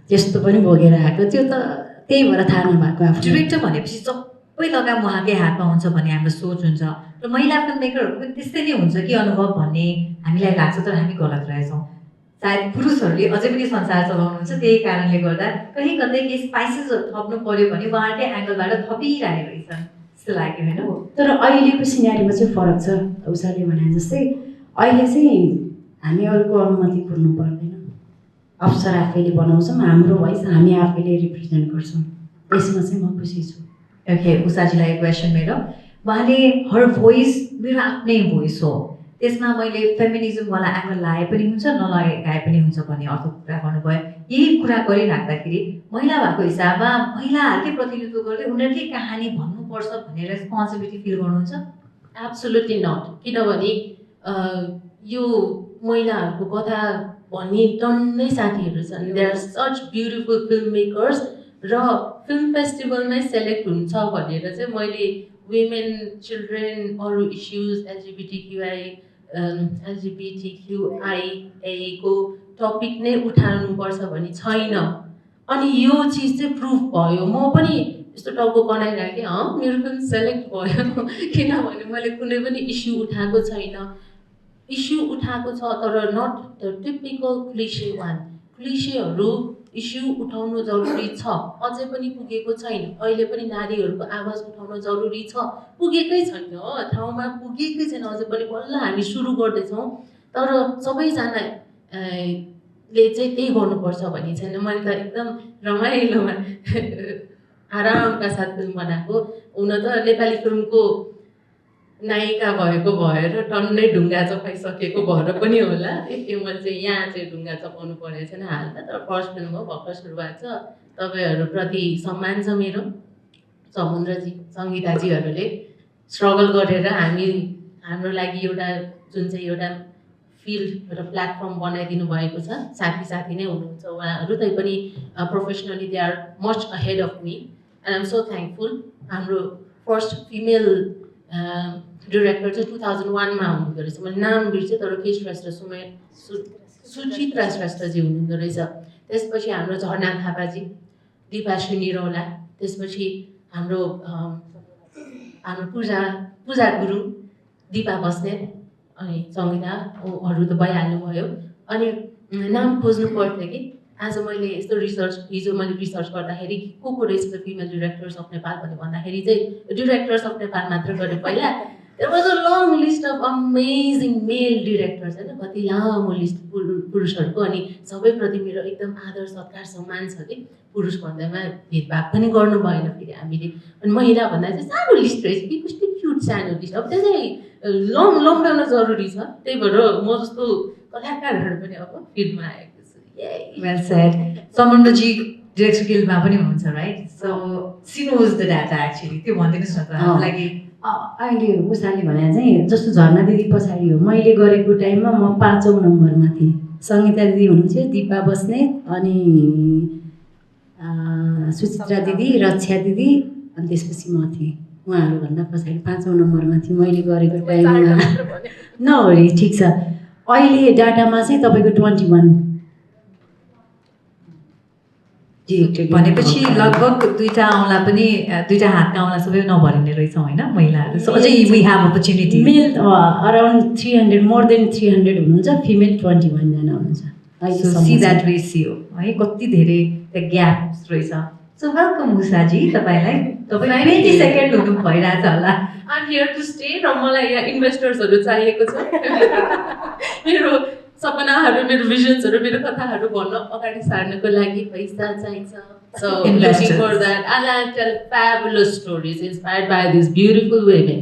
त्यस्तो पनि भोगेर आएको त्यो त त्यही भएर थाहा नभएको आफू। डिरेक्टर भनेपछि सबै लगाम उहाँकै हातमा हुन्छ भन्ने हाम्रो सोच हुन्छ र महिला फिल्म मेकरहरूको पनि त्यस्तै नै हुन्छ कि अनुभव भन्ने हामीलाई लाग्छ, तर हामी गलत रहेछौँ। सायद पुरुषहरूले अझै पनि संसार चलाउनुहुन्छ, त्यही कारणले गर्दा कहीँ कतै केही स्पाइसेसहरू थप्नु पऱ्यो भने उहाँकै एङ्गलबाट थपिरहेको रहेछन् जस्तो लाग्यो होइन। तर अहिलेको सिनारीमा चाहिँ फरक छ। उषाले भने जस्तै अहिले चाहिँ हामी अरूको अनुमति खोज्नु पर्दैन, अवसर आफैले बनाउँछौँ, हाम्रो भोइस हामी आफैले रिप्रेजेन्ट गर्छौँ। यसमा चाहिँ म खुसी छु। ओके, उषाजीलाई क्वेसन मेरो, उहाँले हर भोइस मेरो आफ्नै भोइस हो, त्यसमा मैले फेमिनिजमवाला एङ्गल लगाए पनि हुन्छ नलगाए पनि हुन्छ भन्ने अर्थ कुरा गर्नुभयो। यही कुरा गरिराख्दाखेरि महिला भएको हिसाबमा महिलाहरूकै प्रतिनिधित्व गर्दै उनीहरूकै कहानी भन्नुपर्छ भन्ने रेस्पोन्सिबिलिटी फिल गर्नुहुन्छ? Absolutely not. किनभने यो महिलाहरूको कथा भन्ने टन्नै साथीहरू छन्। They are such beautiful film makers र फिल्म फेस्टिभलमै सेलेक्ट हुन्छ भनेर चाहिँ मैले वुमेन, चिल्ड्रेन, अरू इस्युज, LGBTQIA को टपिक नै उठाउनुपर्छ भन्ने छैन। अनि यो चिज चाहिँ प्रुफ भयो। म पनि यस्तो टाउको बनाइराखेँ, मेरो फिल्म सेलेक्ट भयो किनभने मैले कुनै पनि इस्यु उठाएको छैन। इस्यु उठाएको छ तर not the typical cliche one. क्लिसेहरू इस्यु उठाउनु जरुरी छ, अझै पनि पुगेको छैन। अहिले पनि नारीहरूको आवाज उठाउन जरुरी छ, पुगेकै छैन, ठाउँमा पुगेकै छैन अझै पनि। बल्ल हामी सुरु गर्दैछौँ, तर सबैजनाले चाहिँ त्यही गर्नुपर्छ भन्ने छैन। मैले त एकदम रमाइलोमा आरामका साथ फिल्म बनाएको। हुन त नेपाली फिल्मको नायिका भएको भएर टन्नै ढुङ्गा चपाइसकेको भएर पनि होला, मैले चाहिँ यहाँ चाहिँ ढुङ्गा चपाउनु परेको छैन हालमा। तर फर्स्ट फिल्म हो, भर्खर सुरुवात छ। तपाईँहरूप्रति सम्मान छ मेरो। समुद्रजी, सङ्गीताजीहरूले स्ट्रगल गरेर हाम्रो लागि एउटा जुन चाहिँ एउटा फिल्ड, एउटा प्लेटफर्म बनाइदिनु भएको छ। साथी नै हुनुहुन्छ उहाँहरू, तैपनि professionally they are much ahead of me and I am so thankful. हाम्रो फर्स्ट फिमेल डिरेक्टर चाहिँ 2001 मा हुनुहुँदो रहेछ। मैले नाम बिर्सेँ तर के श्रेष्ठ, सुचित्रा श्रेष्ठजी हुनुहुँदो रहेछ। त्यसपछि हाम्रो झर्ना थापाजी, दिपाश्री निरौला, त्यसपछि हाम्रो पूजा गुरुङ, दिपा बस्नेत, अनि सङ्गीताहरू त भइहाल्नुभयो। अनि नाम खोज्नु पर्थ्यो कि आज मैले यस्तो हिजो मैले रिसर्च गर्दाखेरि को रहेछ फिमेल डिरेक्टर्स अफ नेपाल भनेर भन्दाखेरि चाहिँ डिरेक्टर्स अफ नेपाल मात्र गरेँ पहिला। There was a long list of amazing male directors, होइन, कति लामो लिस्ट पुरुषहरूको। अनि सबैप्रति मेरो एकदम आदर सत्कार सम्मान छ कि पुरुष भन्दामा भेदभाव पनि गर्नु भएन फेरि हामीले। अनि महिला भन्दा चाहिँ सानो लिस्ट रहेछ कि कस्तो क्युट सानो लिस्ट। अब त्यो चाहिँ लम्ब्याउन जरुरी छ, त्यही भएर म जस्तो कलाकारहरू पनि अब फिल्डमा आएको छु। Well said. समुद्रजी डिरेक्टर गिल्डमा पनि हुनुहुन्छ, right? So she knows the data actually, त्यो भनिदिनुहोस् न त हाम्रो लागि। अहिले उषाले भने चाहिँ जस्तो झर्ना दिदी पछाडि हो, मैले गरेको टाइममा म 5औं नम्बरमा थिएँ। सङ्गीता दिदी हुनुहुन्थ्यो, दिपा बस्नेत, अनि सुचित्रा दिदी, रक्षा दिदी, अनि त्यसपछि म थिएँ। उहाँहरूभन्दा पछाडि 5औं नम्बरमा थिएँ मैले गरेको टाइममा। नहोरी ठिक छ। अहिले डाटामा चाहिँ तपाईँको 21 भनेपछि लगभग दुईटा औँला पनि, दुईटा हातका औँला सबै नभरिने रहेछौँ होइन महिलाहरू। सो अझै we have opportunity. Male around 300, more than 300 हुनुहुन्छ, फिमेल 21 जना हुनुहुन्छ। सी द्याट रेसियो है, कति धेरै ग्याप्स रहेछ। सो वेलकम उषाजी, तपाईँलाई। तपाईँ 20 सेकेन्ड हुनु भइरहेछ होला। I am here to stay र मलाई यहाँ इन्भेस्टर्सहरू चाहिएको छ। मेरो सपनाहरू, मेरो भिजन्सहरू, मेरो कथाहरू भन्न अगाडि सार्नको लागि पैसा चाहिन्छ। So looking for that, and I'll tell fabulous stories inspired by these beautiful women.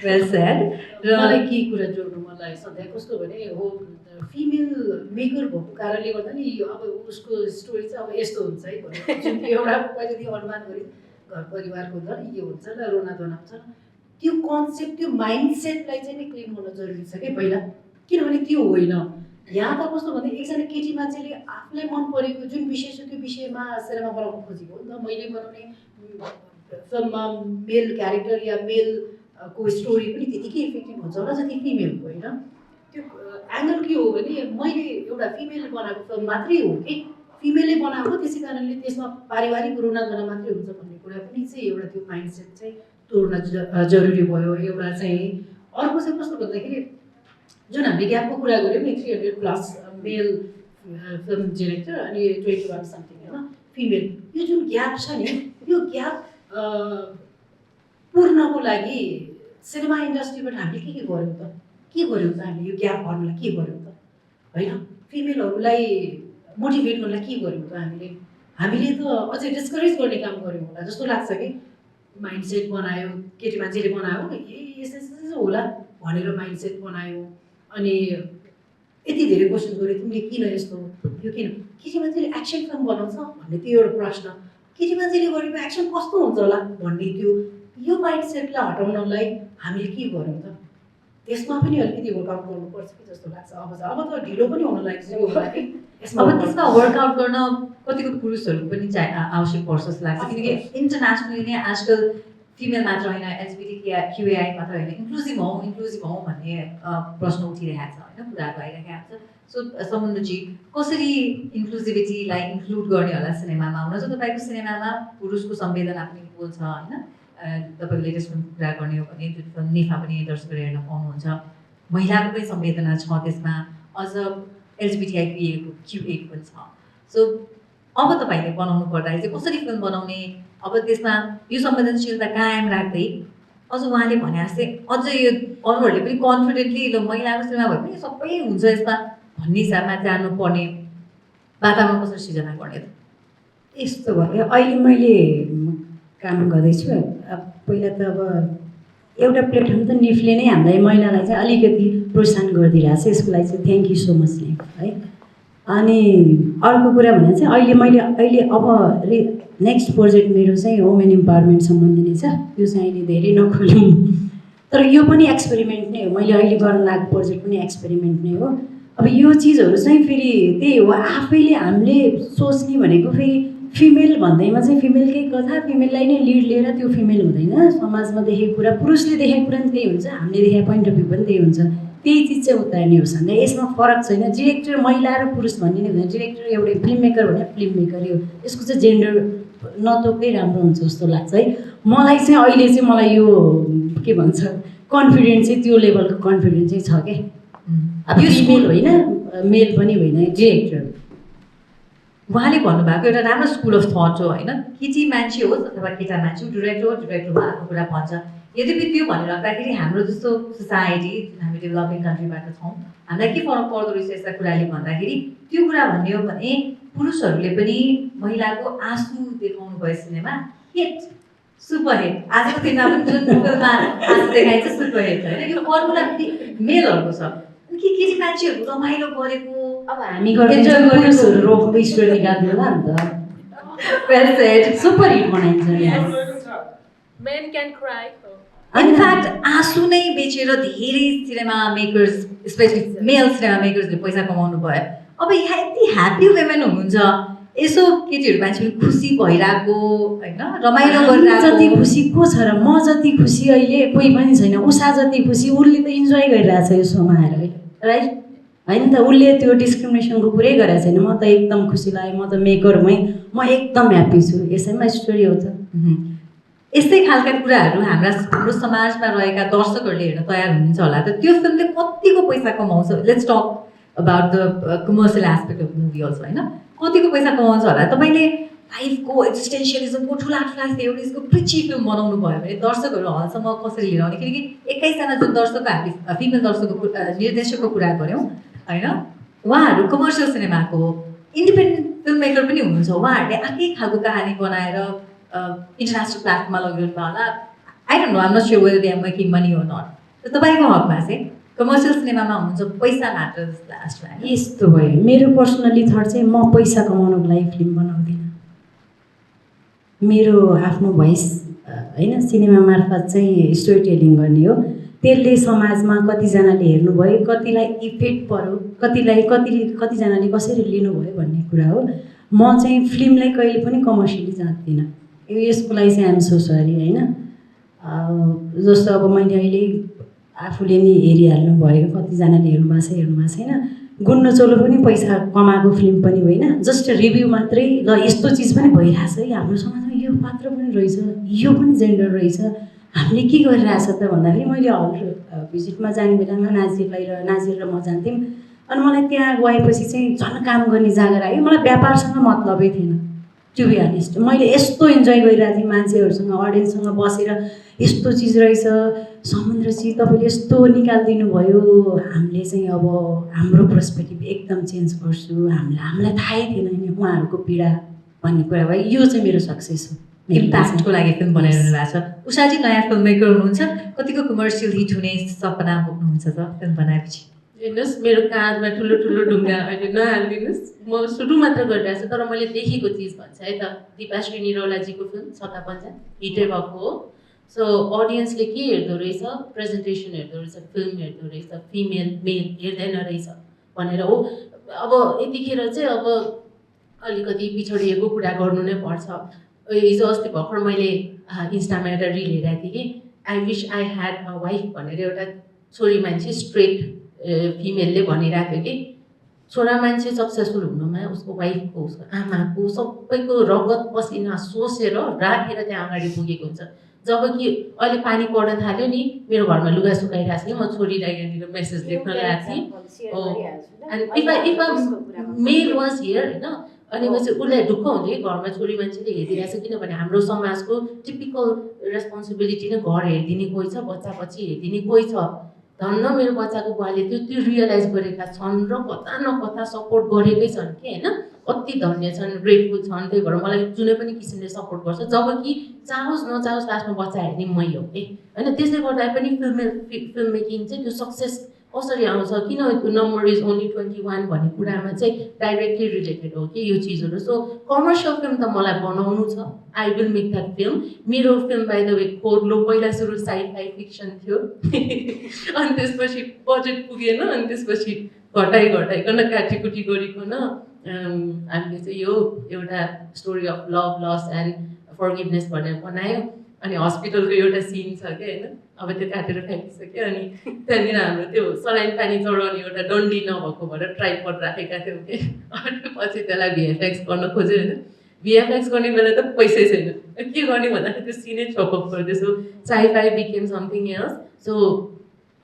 Well said. मलाई के कुरा जोड्नु मन लाग्यो सधैँ कस्तो भने हो, फिमेल मेकर भएको कारणले गर्दा नि अब उसको स्टोरी चाहिँ अब यस्तो हुन्छ है भनेर जुन एउटा पहिलेदेखि अनुमान गरेँ घर परिवारको हुन्छ नि, यो हुन्छ ल, रोना धोना हुन्छ, त्यो कन्सेप्ट, त्यो माइन्डसेटलाई चाहिँ नि क्लिन गर्न जरुरी छ कि पहिला। किनभने त्यो होइन, यहाँ त कस्तो भन्दा एकजना केटी मान्छेले आफूलाई मन परेको जुन विषय छ त्यो विषयमा सिनेमा बनाउन खोजेको हो नि त। मैले बनाउने फिल्ममा मेल क्यारेक्टर या मेल को स्टोरी पनि त्यतिकै इफेक्टिभ हुन्छ होला जति फिमेलको, होइन? त्यो एङ्गल के हो भने मैले एउटा फिमेल बनाएको फिल्म मात्रै हो कि फिमेलले बनाएको, त्यसै कारणले त्यसमा पारिवारिक रोनाधना मात्रै हुन्छ भन्ने कुरा पनि चाहिँ एउटा त्यो माइन्डसेट चाहिँ तोड्न जरुरी भयो। एउटा चाहिँ अर्को चाहिँ कस्तो भन्दाखेरि जुन हामीले ग्यापको कुरा गऱ्यौँ नि 300+ मेल फिल्म डिरेक्टर अनि 21 समथिङ, होइन, फिमेल, यो जुन ग्याप छ नि यो ग्याप पूर्णको लागि सिनेमा इन्डस्ट्रीबाट हामीले के गऱ्यौँ त? के गऱ्यौँ त हामीले यो ग्याप भर्नलाई? के गऱ्यौँ त, होइन? फिमेलहरूलाई मोटिभेट गर्नलाई के गऱ्यौँ त हामीले? हामीले त अझै डिस्करेज गर्ने काम गऱ्यौँ होला जस्तो लाग्छ कि। माइन्डसेट बनायो, केटी मान्छेले बनायो, यसो होला भनेर माइन्डसेट बनायो, अनि यति धेरै क्वेसन गऱ्यो तिमीले किन यस्तो, यो किन? केटी मान्छेले एक्सन फिल्म बनाउँछ भन्ने त्यो एउटा प्रश्न, केटी मान्छेले गरेको एक्सन कस्तो हुन्छ होला भन्ने त्यो यो माइन्डसेटलाई हटाउनलाई हामीले के गऱ्यौँ त? त्यसमा पनि अलिकति वर्कआउट गर्नुपर्छ कि जस्तो लाग्छ। अब त ढिलो पनि हुन लागिसक्यो होला कि अब त्यसमा वर्कआउट गर्न कतिको पुरुषहरू पनि आवश्यक पर्छ जस्तो लाग्छ, किनकि इन्टरनेसनली नै आजकल फिमेल मात्र होइन, LGBTQAI मात्र होइन, इन्क्लुजिभ हौँ भन्ने प्रश्न उठिरहेको छ, होइन, कुराहरू आइरहेको छ। सो समुद्रजी, कसरी इन्क्लुजिभिटीलाई इन्क्लुड गर्ने होला सिनेमामा? हुन चाहिँ तपाईँको सिनेमामा पुरुषको संवेदना पनि बोल्छ, होइन? तपाईँको लेटेस्ट फिल्मको कुरा गर्ने हो भने जुन फिल्म निफा पनि दर्शकहरू हेर्न पाउनुहुन्छ, महिलाको पनि संवेदना छ त्यसमा, अझ LGBTIQ पनि छ। सो अब तपाईँले बनाउनु पर्दाखेरि चाहिँ कसरी फिल्म बनाउने, अब त्यसमा यो संवेदनशीलता कायम राख्दै अझ उहाँले भने जस्तै अझ यो अरूहरूले पनि कन्फिडेन्टली ल महिलाको सिनेमा भए पनि सबै हुन्छ यसमा भन्ने हिसाबमा जानुपर्ने वातावरण कसरी सिर्जना गर्ने त? यस्तो भयो, अहिले मैले काम गर्दैछु। पहिला त अब एउटा प्लेटफर्म त निफले नै हामीलाई महिलालाई चाहिँ अलिकति प्रोत्साहन गरिदिइरहेको छ, यसको लागि चाहिँ thank you so much nif, है। अनि अर्को कुरा भने चाहिँ अहिले अब नेक्स्ट प्रोजेक्ट मेरो चाहिँ वुमेन इम्पावरमेन्ट सम्बन्धी नै छ। त्यो चाहिँ अहिले धेरै नखोलौँ, तर यो पनि एक्सपेरिमेन्ट नै हो। मैले अहिले गर्न लागेको प्रोजेक्ट पनि एक्सपेरिमेन्ट नै हो। अब यो चिजहरू चाहिँ फेरि त्यही हो, आफैले हामीले सोच्ने भनेको फेरि फिमेल भन्दैमा चाहिँ फिमेलकै कथा, फिमेललाई नै लिड लिएर त्यो फिमेल हुँदैन। समाजमा देखेको कुरा, पुरुषले देखेको कुरा पनि त्यही हुन्छ, हामीले देखेको पोइन्ट अफ भ्यू पनि त्यही हुन्छ, त्यही चिज चाहिँ उतार्ने हो। सन्ध्या यसमा फरक छैन। डिरेक्टर महिला र पुरुष भन्ने नै हुँदैन, डिरेक्टर एउटै, फिल्म मेकर भने फिल्म मेकरै हो। यसको चाहिँ जेन्डर नतोक्दै राम्रो हुन्छ जस्तो लाग्छ, है। मलाई चाहिँ अहिले चाहिँ मलाई यो के भन्छ कन्फिडेन्स चाहिँ त्यो लेभलको कन्फिडेन्स चाहिँ छ क्या। अब यो फिमेल होइन, मेल पनि होइन, डिरेक्टर। उहाँले भन्नुभएको एउटा राम्रो स्कुल अफ थट हो, होइन? केटी मान्छे होस् अथवा केटा मान्छे डिरेक्टर उहाँको कुरा भन्छ। यद्यपि त्यो भनेर राख्दाखेरि हाम्रो जस्तो सोसाइटी जुन हामी डेभलपिङ कन्ट्रीबाट छौँ, हामीलाई के फरक पर्दो रहेछ यस्ता कुराले भन्दाखेरि त्यो कुरा भन्ने हो भने पुरुषहरूले पनि महिलाको आँसु देखाउनु भयो सिनेमा, हिट, सुपर हिट। आजको दिनमा पनि जुन फिल्ममा आँसु देखाइन्छ सुपर हिट, होइन? यो फर्मुला मेलहरूको छ कि केटी मान्छेहरू रमाइलो गरेको, अब हामी पुरुषहरू रोक्दै स्टोरी निकाल्नु होला नि त, सुपर हिट बनाइन्छ। Men can cry. इनफ्याक्ट आँसु नै बेचेर धेरै सिनेमा मेकर्स, स्पेसली मेल सिनेमा मेकर्सले पैसा कमाउनु भयो। अब यहाँ यति ह्याप्पी वुमेन हुनुहुन्छ, यसो केटीहरू मान्छेले खुसी भइरहेको, होइन, रमाइलो गरिरहेको, जति खुसी को छ र? म जति खुसी अहिले कोही पनि छैन। उषा जति खुसी, उसले त इन्जोय गरिरहेछ यो सोमा आएर, राइट? होइन त, उसले त्यो डिस्क्रिमिनेसनको कुरै गरेको छैन। म त एकदम खुसी लाग्यो, म त मेकर भएँ, म एकदम ह्याप्पी छु। यसैमा स्टोरी हो त। यस्तै खालका कुराहरू हाम्रो समाजमा रहेका दर्शकहरूले हेर्न तयार हुनुहुन्छ होला त। त्यो फिल्मले कतिको पैसा कमाउँछ? Let's talk about the commercial aspect of movie also, होइन? कतिको पैसा कमाउँछ होला? तपाईँले लाइफको एक्जिस्टेन्सियलिजमको ठुला एउटा यसको प्रिची फिल्म बनाउनु भयो भने दर्शकहरू हलसम्म कसरी लिएर आउने? किनकि 21जना जुन दर्शकको हामीले फिमेल दर्शकको निर्देशकको कुरा गऱ्यौँ, होइन, उहाँहरू कमर्सियल सिनेमाको इन्डिपेन्डेन्ट फिल्म मेकर पनि हुनुहुन्छ। उहाँहरूले अर्कै खालको कहानी बनाएर इन्टरनेसनल प्लेटफर्ममा लगिरहनु भयो होला। I don't know, I am not sure whether they are making money or not. तपाईँको हकमा चाहिँ कमर्सियल सिनेमामा हुनुहुन्छ, पैसा म्याटर जस्तो लास्टमा यस्तो भयो। मेरो पर्सनली थट चाहिँ म पैसा कमाउनको लागि फिल्म बनाउँदिनँ। मेरो आफ्नो भोइस, होइन, सिनेमा मार्फत चाहिँ स्टोरी टेलिङ गर्ने हो। त्यसले समाजमा कतिजनाले हेर्नुभयो, कतिलाई इफेक्ट पर्यो, कतिजनाले कसरी लिनुभयो भन्ने कुरा हो। म चाहिँ फिल्मलाई कहिले पनि कमर्सियली जाँच्दिनँ, यसको लागि चाहिँ आइएम सो सरी होइन। जस्तो अब मैले अहिले आफूले नि हेरिहाल्नु भएको, कतिजनाले हेर्नु भएको छैन, गुन्नु चोलो पनि पैसा कमाएको फिल्म पनि होइन, जस्ट रिभ्यू मात्रै। ल यस्तो चिज पनि भइरहेछ है हाम्रो समाजमा, यो पात्र पनि रहेछ, यो पनि जेन्डर रहेछ, हामीले के गरिरहेछ त भन्दाखेरि मैले हल भिजिटमा जाने बेलामा नाजिर र म जान्थ्यौँ। अनि मलाई त्यहाँ गएपछि चाहिँ झन् काम गर्ने जाँगर आयो। मलाई व्यापारसँग मतलबै थिएन, टु बी अनेस्ट। मैले यस्तो इन्जोय गरिरहेको थिएँ मान्छेहरूसँग, अडियन्ससँग बसेर, यस्तो चिज रहेछ समुद्र चाहिँ तपाईँले यस्तो निकालिदिनु भयो, हामीले चाहिँ अब हाम्रो पर्सपेक्टिभ एकदम चेन्ज गर्छु, हामीलाई थाहै थिएन नि उहाँहरूको पीडा भन्ने कुरा भयो। यो चाहिँ मेरो सक्सेस हो। इम्प्याक्टको लागि फिल्म बनाइरहनु भएको छ। उषाजी नयाँ फिल्म मेकर हुनुहुन्छ, कतिको कमर्सियल हिट हुने सपना बोक्नुहुन्छ त फिल्म बनाएपछि? हेर्नुहोस्, मेरो काँधमा ठुलो ठुलो ढुङ्गा अहिले नहालिदिनुहोस्, म सुरु मात्र गरिरहेको छु। तर मैले देखेको चिज भन्छ है त, दिपाश्री निरौलाजीको फिल्म छक्का पञ्जा हिटै भएको हो। सो अडियन्सले के हेर्दो रहेछ, प्रेजेन्टेसन हेर्दो रहेछ, फिल्म हेर्दो रहेछ, फिमेल मेल हेर्दैन रहेछ भनेर हो। अब यतिखेर चाहिँ अब अलिकति पिछडिएको कुरा गर्नु नै पर्छ। हिजो अस्ति भर्खर मैले इन्स्टामा एउटा रिल हेरेको थिएँ कि I wish I had a wife भनेर एउटा छोरी मान्छे स्ट्रेट फिमेलले भनिरहेको थियो कि छोरा मान्छे सक्सेसफुल हुनुमा उसको वाइफको, उसको आमाको, सबैको रगत पसिना सोसेर राखेर त्यहाँ अगाडि पुगेको हुन्छ। जबकि अहिले पानी पर्न थाल्यो नि, मेरो घरमा लुगा सुकाइरहेको छ कि म छोरीलाई यहाँनिर मेसेज लेख्न गएको थिएँ। And if male was here होइन, अनि पछि उसलाई ढुक्क हुन्छ कि घरमा छोरी मान्छेले हेरिरहेछ, किनभने हाम्रो समाजको टिपिकल रेस्पोन्सिबिलिटी नै घर हेरिदिने कोही छ, बच्चा पछि हेरिदिने कोही छ। धन्न मेरो बच्चाको बुवाले त्यो रियलाइज गरेका छन् र कता न कता सपोर्ट गरेकै छन् कि होइन, कति धन्य छन्, ग्रेटफुल छन्। त्यही भएर मलाई जुनै पनि किसिमले सपोर्ट गर्छ। जबकि चाहोस् नचाहोस् लास्टमा बच्चा हेर्ने मै हो कि होइन। त्यसले गर्दा पनि फिल्म मेकिङ चाहिँ त्यो सक्सेस कसरी आउँछ, किन नम्बर इज ओन्ली 21 भन्ने कुरामा चाहिँ डाइरेक्टली रिलेटेड हो कि यो चिजहरू। सो कमर्सियल फिल्म त मलाई बनाउनु छ, I will make that film. मेरो film by the way Khorlo पहिला सुरु साइ-फाई फिक्सन थियो अनि त्यसपछि बजेट पुगेन, अनि त्यसपछि घटाइकन काटीकुटी गरिकन हामीले चाहिँ यो एउटा story of love, loss and forgiveness भनेर बनायो। अनि हस्पिटलको एउटा सिन छ क्या होइन, अब त्यो काटेर फ्याँकिसक्यो। अनि त्यहाँनिर हाम्रो त्यो सलाइन पानी चढाउने एउटा डन्डी नभएको भएर ट्राइपड राखेका थियौँ कि। अनि पछि त्यसलाई भिएफएक्स गर्न खोज्यो होइन, भिएफएक्स गर्ने बेला त पैसै छैन, के गर्ने भन्दाखेरि त्यो सिनै चपअप गरिदियो। So sci-fi became something else. So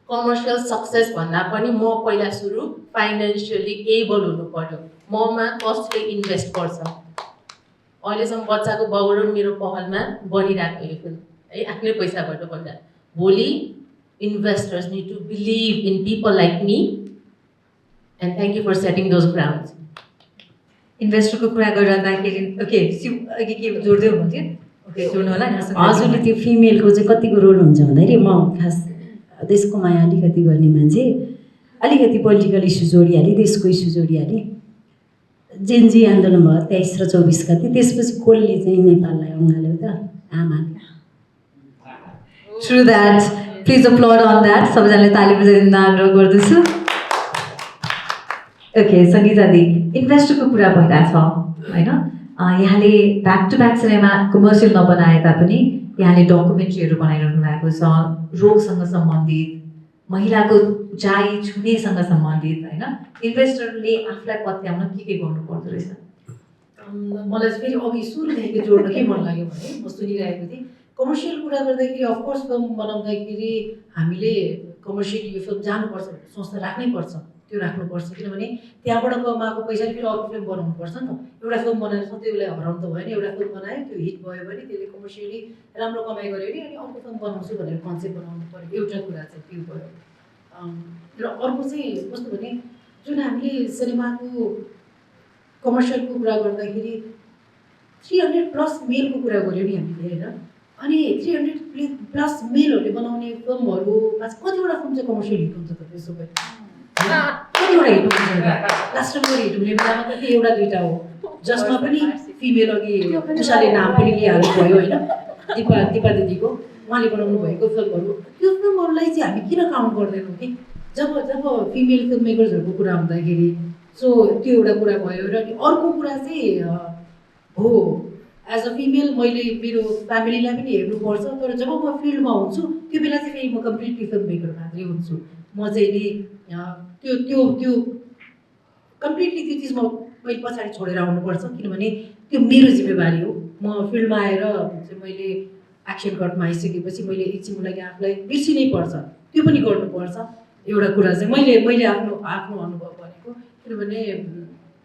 commercial success भन्दा पनि म पहिला सुरु फाइनेन्सियली एबल हुनु पर्यो, ममा कसले इन्भेस्ट गर्छ। अहिलेसम्म बच्चाको बाउ र मेरो पहलमा बनिरहेको यो फिल्म है, आफ्नै पैसाबाट बन्दा। भोलि investors need to believe in people like me and thank you for setting those grounds. इन्भेस्टरको कुरा गरिरहँदाखेरि ओके अघि के जोड्दै हुनुहुन्थ्यो? ओके जोड्नु होला। हजुरले त्यो फिमेलको चाहिँ कतिको रोल हुन्छ भन्दाखेरि, म खास देशको माया अलिकति गर्ने मान्छे, अलिकति पोलिटिकल इस्यु जोडिहालेँ, देशको इस्यु जोडिहालेँ। जेनजी आन्दोलन भयो 23 र 24 गते, त्यसपछि कसले चाहिँ नेपाललाई अँगाल्यो त? आमाले। True that. Please applaud on that. सबैजनाले ताली बजाइदिन आग्रह गर्दछु। ओके सङ्गीता दी, इन्भेस्टरको कुरा भइरहेछ होइन, यहाँले back to back cinema commercial नबनाए तापनि यहाँले डकुमेन्ट्रीहरू बनाइरहनु भएको छ, रोगसँग सम्बन्धित, महिलाको उचाइ छुनेसँग सम्बन्धित होइन। इन्भेस्टरले आफूलाई पत्याउन के गर्नु पर्दो रहेछ? मलाई चाहिँ फेरि अघि सुरुदेखि जोड्न के मन लाग्यो भने, म सुनिरहेको थिएँ कमर्सियल कुरा गर्दाखेरि अफकोर्स फिल्म बनाउँदाखेरि हामीले कमर्सियल यो फिल्म जानुपर्छ सोच्न राख्नै पर्छ, त्यो राख्नुपर्छ। किनभने त्यहाँबाट कमाएको पैसाले फेरि अरू फिल्म बनाउनु पर्छ नि त। एउटा फिल्म बनाएर सधैँ उसलाई हराउनु त भएन, एउटा फिल्म बनायो त्यो हिट भयो भने त्यसले कमर्सियली राम्रो कमाइ गऱ्यो भने अनि अर्को फिल्म बनाउँछु भनेर कन्सेप्ट बनाउनु पऱ्यो, एउटा कुरा चाहिँ त्यो भयो। र अर्को चाहिँ कस्तो भने, जुन हामीले सिनेमाको कमर्सियलको कुरा गर्दाखेरि 300+ मेलको कुरा गऱ्यो नि हामीले होइन, अनि 300+ मेलहरूले बनाउने फिल्महरूमा कतिवटा फिल्म चाहिँ कमर्सियल हिट हुन्छ त? त्यसो भए कतिवटा हिट हुन्छ? लास्ट टाइम हिट हुने बेलामा त एउटा दुईवटा हो, जसमा पनि फिमेल अघि उषाले नाम पनि लिइहाल्नु भयो होइन, दिपा दिदीको। उहाँले बनाउनु भएको फिल्महरू त्यो फिल्महरूलाई चाहिँ हामी किन काउन्ट गर्दैनौँ कि जब फिमेल फिल्म मेकर्सहरूको कुरा हुँदाखेरि सो त्यो एउटा कुरा भयो र अनि अर्को कुरा चाहिँ हो एज अ फिमेल मैले मेरो फ्यामिलीलाई पनि हेर्नुपर्छ तर जब म फिल्डमा हुन्छु त्यो बेला चाहिँ फेरि म कम्प्लिटली फिल्म मेकर मात्रै हुन्छु म चाहिँ नि त्यो त्यो त्यो कम्प्लिटली त्यो चिज मैले पछाडि छोडेर आउनुपर्छ किनभने त्यो मेरो जिम्मेवारी हो म फिल्डमा आएर चाहिँ मैले एक्सन कटमा आइसकेपछि मैले एकछिनको लागि आफूलाई बिर्सिनै पर्छ त्यो पनि गर्नुपर्छ एउटा कुरा चाहिँ मैले आफ्नो अनुभव भनेको किनभने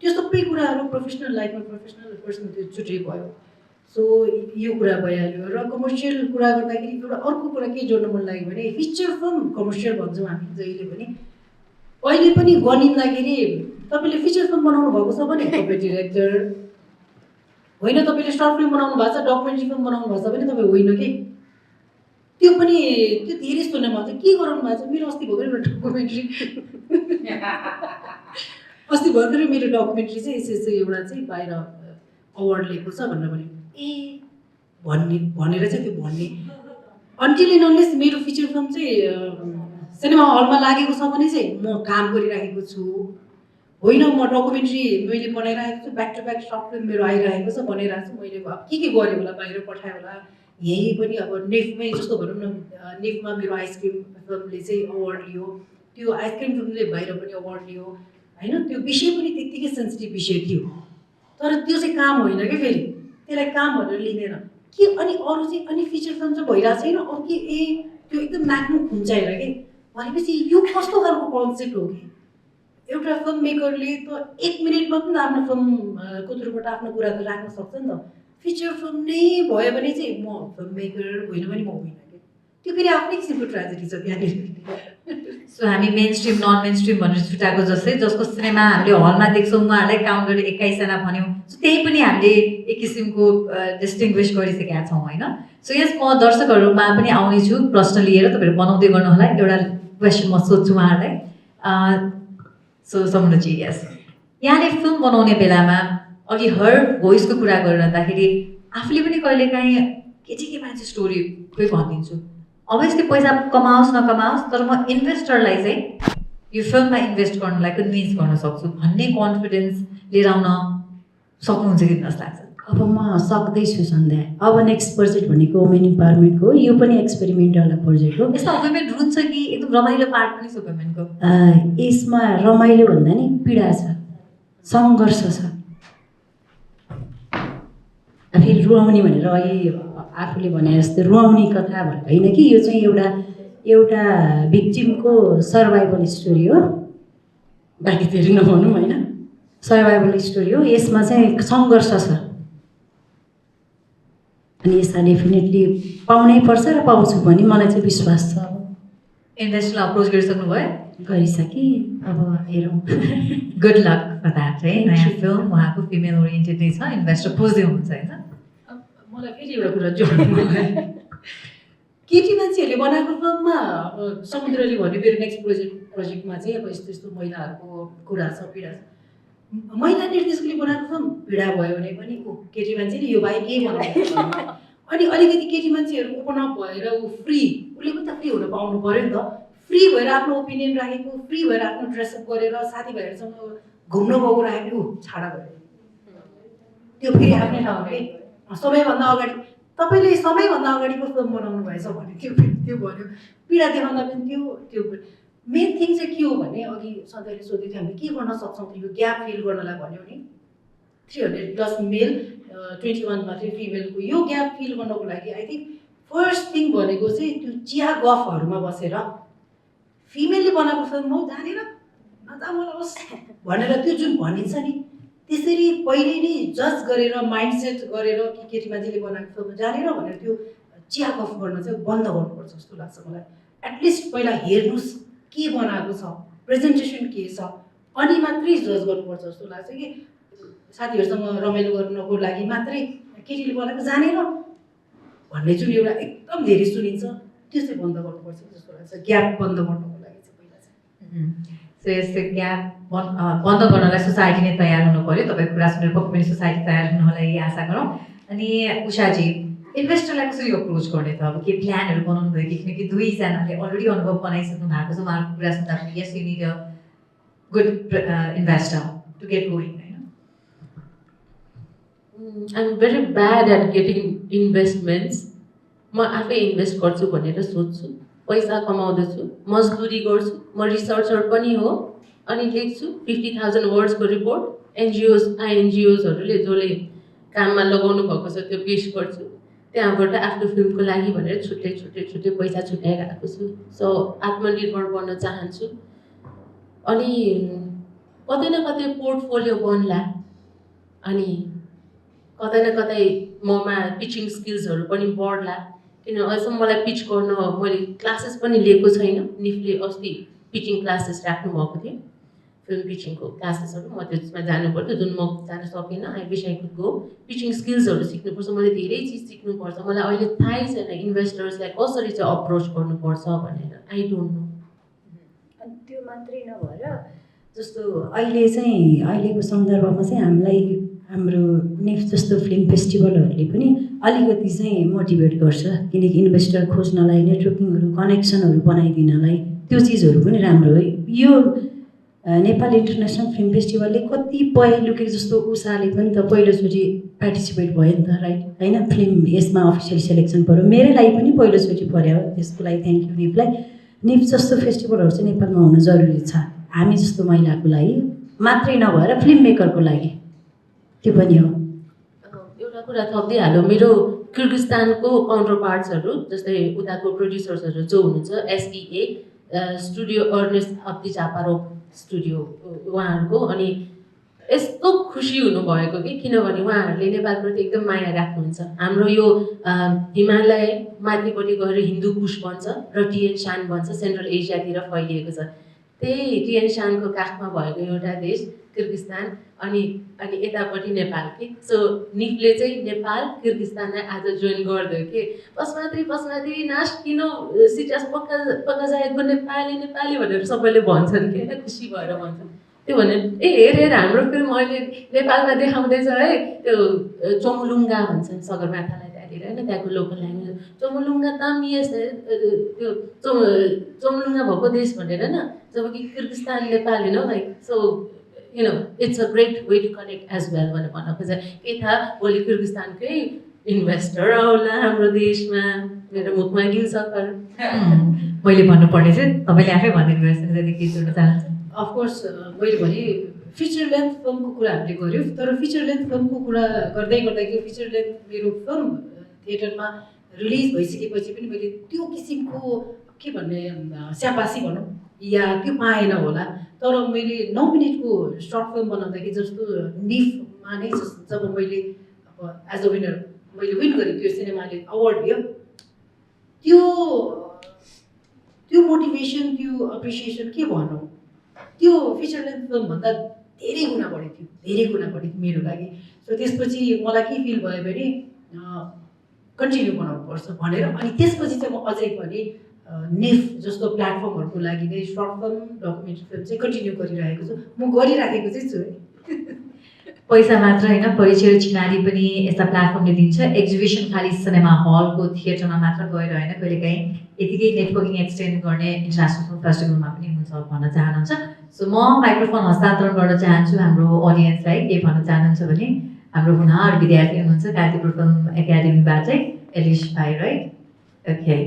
त्यो सबै कुराहरू प्रोफेसनल लाइफमा प्रोफेसनल पर्सनल त्यो छुट्टै भयो सो यो कुरा भइहाल्यो र कमर्सियल कुरा गर्दाखेरि एउटा अर्को कुरा के जोड्न मन लाग्यो भने फिचर फिल्म कमर्सियल भन्छौँ हामी जहिले पनि अहिले पनि गनिँदाखेरि तपाईँले फिचर फिल्म बनाउनु भएको छ भने तपाईँ डिरेक्टर होइन, तपाईँले सर्ट फिल्म बनाउनु भएको छ डकुमेन्ट्री फिल्म बनाउनु भएको छ भने तपाईँ होइन कि त्यो पनि त्यो धेरै सुन्न मन छ के गराउनु भएको छ मेरो अस्ति भर्खरै एउटा डकुमेन्ट्री मेरो डकुमेन्ट्री चाहिँ यसो एउटा चाहिँ बाहिर अवार्ड लिएको छ भनेर भने ए भनेर चाहिँ त्यो भन्ने अन्टिल एन्ड अनलेस मेरो फिचर फिल्म चाहिँ सिनेमा हलमा लागेको छ भने चाहिँ म काम गरिराखेको छु होइन म डकुमेन्ट्री मैले बनाइरहेको छु back to back short film मेरो आइरहेको छ बनाइरहेको छु मैले अब के गरेँ होला बाहिर पठाएँ होला यही पनि अब नेफमै जस्तो भनौँ न नेफमा मेरो आइसक्रिम फिल्मले चाहिँ अवार्ड लियो त्यो आइसक्रिम फिल्मले बाहिर पनि अवार्ड लियो होइन त्यो विषय पनि त्यत्तिकै सेन्सिटिभ विषय थियो तर त्यो चाहिँ काम होइन कि फेरि त्यसलाई काम भनेर लिँदैन के अनि अरू चाहिँ अनि फिचर फिल्म चाहिँ भइरहेको छैन अरू के ए त्यो एकदम नाक्नु खुम्चाएर कि भनेपछि यो कस्तो खालको कन्सेप्ट हो कि एउटा फिल्म मेकरले त 1 मिनटमा पनि आफ्नो फिल्मको थ्रुबाट आफ्नो कुरा त राख्न सक्छ नि त फिचर फिल्म नै भयो भने चाहिँ म फिल्म मेकर होइन भने म होइन कि त्यो फेरि आफ्नै किसिमको ट्रेजेडी छ त्यहाँनिर सो हामी mainstream non mainstream भनेर छुट्याएको जस्तै जसको सिनेमा हामीले हलमा देख्छौँ उहाँहरूलाई काउन्ट गरेर 21जना भन्यौँ सो त्यही पनि हामीले एक किसिमको डिस्टिङ्ग्विस गरिसकेका छौँ होइन सो यस म दर्शकहरूमा पनि आउनेछु प्रश्न लिएर तपाईँहरू बनाउँदै गर्नु होला एउटा क्वेसन म सोध्छु उहाँहरूलाई सो समुद्रजी यस यहाँले फिल्म बनाउने बेलामा अघि हर भोइसको कुरा गरिरहँदाखेरि आफूले पनि कहिलेकाहीँ के मान्छे स्टोरी कोही भनिदिन्छु अभियसली पैसा कमाओस् नकमाओस् तर म इन्भेस्टरलाई चाहिँ यो फिल्ममा इन्भेस्ट गर्नलाई कन्भिन्स गर्न सक्छु भन्ने कन्फिडेन्स लिएर आउन सक्नुहुन्छ कि जस्तो लाग्छ अब म सक्दैछु सन्ध्या अब नेक्स्ट प्रोजेक्ट भनेको वुमेन इम्पावरमेन्टको यो पनि एक्सपेरिमेन्टल प्रोजेक्ट हो यसमा वुमेन रुन्छ कि एकदम रमाइलो पार्ट पनि छ वुमेनको यसमा रमाइलो भन्दा नि पीडा छ सङ्घर्ष छ फेरि रुवाउने भनेर अघि आफूले भने जस्तो रुवाउने कथा होइन कि यो चाहिँ एउटा भिक्टिमको सर्भाइभल स्टोरी हो बाँकी फेरि नभनौँ होइन सर्भाइभल स्टोरी हो यसमा चाहिँ सङ्घर्ष छ अनि यसलाई डेफिनेटली पाउनै पर्छ र पाउँछु भने मलाई चाहिँ विश्वास छ इन्भेस्टरलाई अप्रोच गरिसक्नु भयो गरिसकेँ अब हेरौँ गुड लक फर द्याट है नयाँ फिल्म उहाँको फिमेल ओरिएन्टेड नै छ इन्भेस्टर खोज्दै हुनुहुन्छ होइन मलाई फेरि एउटा कुरा जोड्नु केटी मान्छेहरूले बनाएको फिल्ममा अब समुद्रले भन्यो मेरो नेक्स्ट प्रोजेक्टमा चाहिँ अब यस्तो यस्तो महिलाहरूको कुरा छ पीडा छ महिला निर्देशकले बनाएको फिल्म पीडा भयो भने पनि केटी मान्छेले यो भाइ के बनाउँछ अनि अलिकति केटी मान्छेहरू ओपन अप भएर ऊ फ्री उसले पनि त फ्री हुन पाउनु पऱ्यो नि त फ्री भएर आफ्नो ओपिनियन राखेको फ्री भएर आफ्नो ड्रेसअप गरेर साथीभाइहरूसँग घुम्न गएको राखेको छाडा भयो त्यो फेरि आफ्नै ठाउँमा के सबैभन्दा अगाडि तपाईँले सबैभन्दा अगाडिको फिल्म बनाउनु भएछ भने त्यो भन्यो पीडा देखाउँदा पनि त्यो मेन थिङ चाहिँ के हो भने अघि सधैँले सोध्दै थियो हामीले के गर्न सक्छौँ यो ग्याप फिल गर्नलाई भन्यो नि 300+ मेल 21 मात्रै फिमेलको यो ग्याप फिल गर्नको लागि आई थिङ्क फर्स्ट थिङ भनेको चाहिँ त्यो चिया गफहरूमा बसेर फिमेलले बनाएको फिल्म हो जानेर नजानुहोस् भनेर त्यो जुन भनिन्छ नि त्यसरी पहिले नै जज गरेर माइन्डसेट गरेर कि केटी मान्छेले बनाएको फिल्म जानेर भनेर त्यो चिया गफ गर्न चाहिँ बन्द गर्नुपर्छ जस्तो लाग्छ मलाई एटलिस्ट पहिला हेर्नुहोस् के बनाएको छ प्रेजेन्टेसन के छ अनि मात्रै जज गर्नुपर्छ जस्तो लाग्छ कि साथीहरूसँग रमाइलो गर्नको लागि मात्रै केटीले बनाएको जानेर भन्ने जुन एउटा एकदम धेरै सुनिन्छ त्यो चाहिँ बन्द गर्नुपर्छ जस्तो लाग्छ ग्याप बन्द गर्नको लागि चाहिँ पहिला चाहिँ सो यस्तो ग्याप बन्द गर्नलाई सोसाइटी नै तयार हुनु पऱ्यो तपाईँको कुरा सुनेर पक्कै पनि सोसाइटी तयार हुनु होला यही आशा गरौँ अनि उषाजी इन्भेस्टरलाई कसरी अप्रोच गर्ने त अब के प्लानहरू बनाउनु भयो कि किनकि दुईजनाले अलरेडी अनुभव बनाइसक्नु भएको छ उहाँहरूको कुरा सुन्दा पनि yes you need a good investor to get going होइन I'm very bad at getting investments. म आफै इन्भेस्ट गर्छु भनेर सोच्छु, पैसा कमाउँदछु, मजदुरी गर्छु, म रिसर्चर पनि हो अनि लेख्छु 50,000 वर्ड्सको रिपोर्ट INGOsहरूले जसले काममा लगाउनु भएको छ त्यो पेस गर्छु, त्यहाँबाट आफ्नो फिल्मको लागि भनेर छुट्टै पैसा छुट्याइरहेको छु। सो आत्मनिर्भर बन्न चाहन्छु अनि कतै न कतै पोर्टफोलियो बन्ला अनि कतै न कतै ममा पिचिङ स्किल्सहरू पनि बढ्ला किन अहिलेसम्म मलाई पिच गर्न मैले क्लासेस पनि लिएको छैन। निफले अस्ति पिचिङ क्लासेस राख्नु भएको थियो, फिल्म पिचिङको क्लासेसहरू, म त्यसमा जानु पर्थ्यो जुन म जान सकिनँ। I wish I could go. Pitching स्किल्सहरू सिक्नुपर्छ, मैले धेरै चिज सिक्नुपर्छ। मलाई अहिले थाहै छैन इन्भेस्टर्सलाई कसरी चाहिँ अप्रोच गर्नुपर्छ भनेर, आई डोन्ट नो। अनि त्यो मात्रै नभएर जस्तो अहिलेको सन्दर्भमा चाहिँ हामीलाई हाम्रो नेफ जस्तो फिल्म फेस्टिभलहरूले पनि अलिकति चाहिँ मोटिभेट गर्छ किनकि इन्भेस्टर खोज्नलाई, नेटवर्किङहरू, कनेक्सनहरू बनाइदिनलाई त्यो चिजहरू पनि राम्रो हो। यो नेपाल इन्टरनेसनल फिल्म फेस्टिभलले कतिपय लुके जस्तो उषाले पनि त पहिलोचोटि पार्टिसिपेट भयो नि त, राइट होइन? फिल्म यसमा अफिसियल सेलेक्सन पऱ्यो, मेरै लागि पनि पहिलोचोटि पऱ्यो। त्यसको लागि थ्याङ्क यू नेफलाई। नेफ जस्तो फेस्टिभलहरू चाहिँ नेपालमा हुन जरुरी छ, हामी जस्तो महिलाको लागि मात्रै नभएर फिल्म मेकरको लागि त्यो पनि हो। एउटा कुरा थपिदिइहाल्यो, मेरो किर्गिस्तानको काउन्टर पार्ट्सहरू जस्तै उताको प्रड्युसर्सहरू जो हुनुहुन्छ SEA स्टुडियो अर्नेस्ट अब्दी जापारोभ स्टुडियो उहाँहरूको, अनि यस्तो खुसी हुनुभएको कि किनभने उहाँहरूले नेपालप्रति एकदम माया राख्नुहुन्छ। हाम्रो यो हिमालय माथिपट्टि गएर हिन्दू कुश बन्छ र टिएन शान बन्छ, सेन्ट्रल एसियातिर फैलिएको छ। त्यही टिएन शानको काखमा भएको एउटा देश किर्गिस्तान अनि यतापट्टि नेपाल के। सो निफले चाहिँ नेपाल किर्गिस्तानलाई आज जोइन गरिदियो कि पशुमात्री नाश किन सिटास पक्का जाएको नेपाली भनेर सबैले भन्छन् कि होइन, खुसी भएर भन्छन्। त्यो भने हेर हाम्रो फिल्म अहिले नेपालमा देखाउँदैछ है, त्यो चोमुलुङ्गा भन्छन् सगरमाथालाई त्यहाँनिर होइन, त्यहाँको लोकल ल्याङ्ग्वेज चोमुलुङ्गा तामिएस, त्यो चोमुलुङ्गा भएको देश भनेर होइन, जबकि किर्गिस्तान नेपाल होइन like. So it's a great way to connect as well भनेर भन्न खोजेँ। के थाहा भोलि किर्गिस्तानकै इन्भेस्टर आउला हाम्रो देशमा, मेरो मुखमा गिल सकर। मैले भन्नुपर्ने चाहिँ तपाईँले आफै भनिदिनु भयो, जति के जोड्न चाहन्छु। अफकोर्स मैले भने फिचर लेन्थ फिल्मको कुरा हामीले गऱ्यौँ, तर फिचर लेन्थ फिल्मको कुरा गर्दाखेरि फिचर लेन्थ मेरो फिल्म थिएटरमा रिलिज भइसकेपछि पनि मैले त्यो किसिमको के भन्ने स्याबासी भनौँ या त्यो पाएन होला। तर मैले 9 मिनटको सर्ट फिल्म बनाउँदाखेरि जस्तो निफमा नै जब मैले अब एज अ विनर मैले विन गरेँ, त्यो सिनेमाले अवार्ड दियो, त्यो मोटिभेसन, त्यो एप्रिसिएसन के भनौँ, त्यो फिचर लेन्थ फिल्मभन्दा धेरै गुणा बढी थियो मेरो लागि। सो त्यसपछि मलाई के फिल भयो भने कन्टिन्यू बनाउनुपर्छ भनेर, अनि त्यसपछि चाहिँ म अझै पनि नेफ जस्तो प्लेटफर्महरूको लागि नै सर्ट फिल्म, डकुमेन्ट्री फिल्म चाहिँ कन्टिन्यू गरिरहेको छु। म गरिराखेको चाहिँ छु है। पैसा मात्र होइन, परिचय र चिनारी पनि यस्ता प्लेटफर्मले दिन्छ। एक्जिबिसन खालि सिनेमा हलको थिएटरमा मात्र गएर होइन, कहिलेकाहीँ यतिकै नेटवर्किङ एक्सटेन्ड गर्ने इन्टरनेसनल फिल्म फेस्टिभलमा पनि हुन्छ भन्न चाहनुहुन्छ। सो म माइक्रोफोन हस्तान्तरण गर्न चाहन्छु हाम्रो अडियन्सलाई। के भन्न चाहनुहुन्छ भने हाम्रो हुनर विद्यार्थी हुनुहुन्छ कान्तिपुर फिल्म एकाडेमीबाटै एलिस भाइ, राइट? ओके,